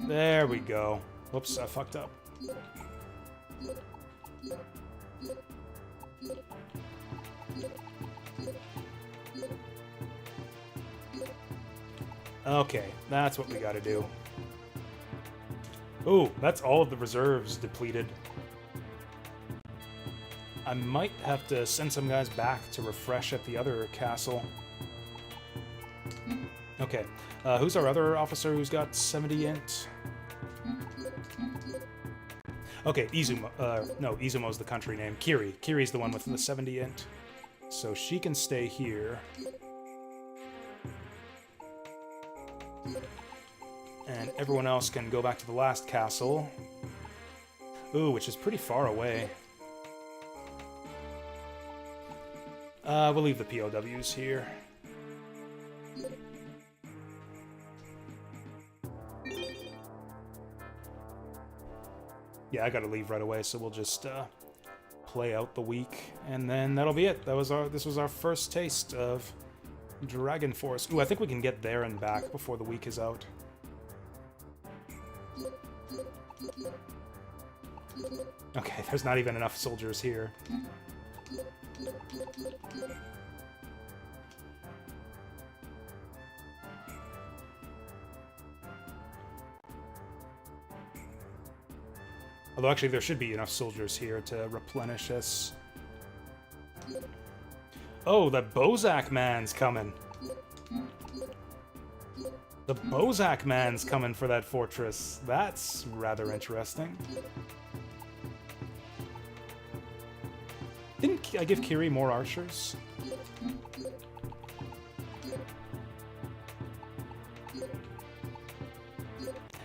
There we go. Whoops, I fucked up. Okay, that's what we gotta do. Ooh, that's all of the reserves depleted. I might have to send some guys back to refresh at the other castle. Okay, who's our other officer who's got 70 int? Okay, Izumo. No, Izumo's the country name. Kiri. Kiri's the one with the 70 int. So she can stay here. And everyone else can go back to the last castle. Ooh, which is pretty far away. We'll leave the POWs here. Yeah, I gotta leave right away, so we'll just play out the week, and then that'll be it. This was our first taste of Dragon Force. Ooh, I think we can get there and back before the week is out. Okay, there's not even enough soldiers here. Although actually there should be enough soldiers here to replenish us. Oh, the Bozak man's coming. The Bozak man's coming for that fortress. That's rather interesting. Didn't I give Kiri more archers?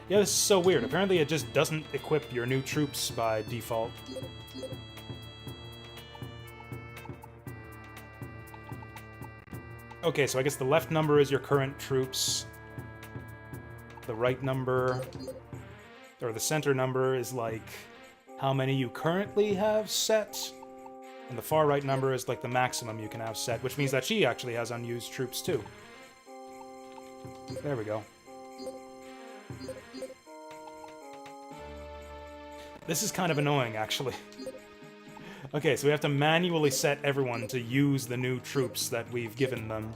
Yeah, this is so weird. Apparently it just doesn't equip your new troops by default. Okay, so I guess the left number is your current troops. The right number, or the center number, is like how many you currently have set. And the far right number is like the maximum you can have set, which means that she actually has unused troops too. There we go. This is kind of annoying, actually. Okay, so we have to manually set everyone to use the new troops that we've given them.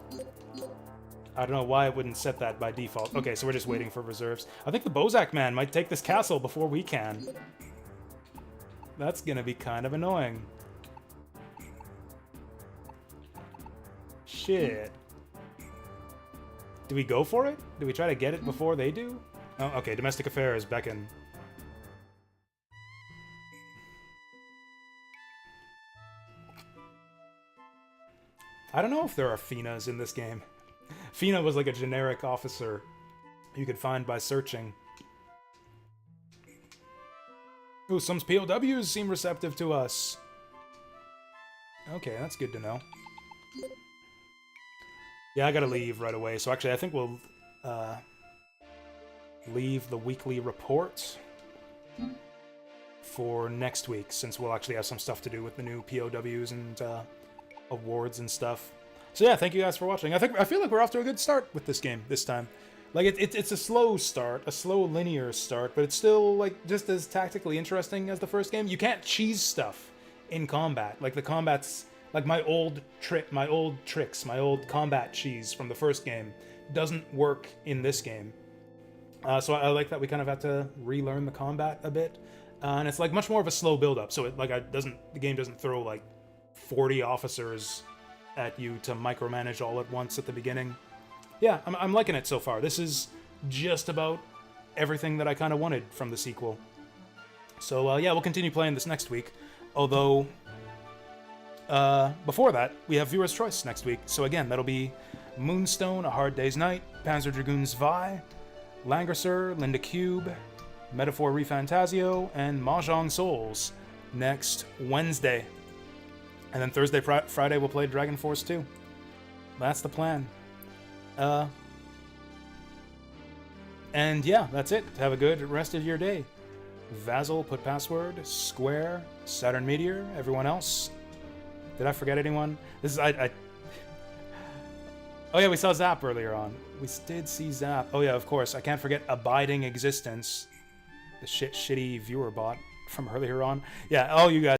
I don't know why it wouldn't set that by default. Okay, so we're just waiting for reserves. I think the Bozak man might take this castle before we can. That's gonna be kind of annoying. Shit. Do we go for it? Do we try to get it before they do? Oh, okay, domestic affairs, beckon. I don't know if there are Finas in this game. Fina was like a generic officer you could find by searching. Ooh, some POWs seem receptive to us. Okay, that's good to know. Yeah, I gotta leave right away, so actually I think we'll leave the weekly report for next week, since we'll actually have some stuff to do with the new POWs and awards and stuff. So yeah, thank you guys for watching. I feel like we're off to a good start with this game this time. Like it's a slow start, a slow linear start, but it's still like just as tactically interesting as the first game. You can't cheese stuff in combat. Like the combat's like my old tricks, my old combat cheese from the first game doesn't work in this game. So I like that we kind of have to relearn the combat a bit, and it's like much more of a slow build up. So it like the game doesn't throw like 40 officers at you to micromanage all at once at the beginning. Yeah, I'm liking it so far. This is just about everything that I kind of wanted from the sequel. So yeah, we'll continue playing this next week. Although, before that, we have Viewer's Choice next week. So again, that'll be Moonstone, A Hard Day's Night, Panzer Dragoon Zwei, Langrisser, Linda Cube, Metaphor Refantasio, and Mahjong Souls next Wednesday. And then Thursday, Friday, we'll play Dragon Force 2. That's the plan. And yeah, that's it. Have a good rest of your day. Vassal, put password, Square, Saturn Meteor, everyone else. Did I forget anyone? This is, Oh yeah, we saw Zap earlier on. We did see Zap. Oh yeah, of course. I can't forget Abiding Existence. The shitty viewer bot from earlier on. Yeah, all you guys.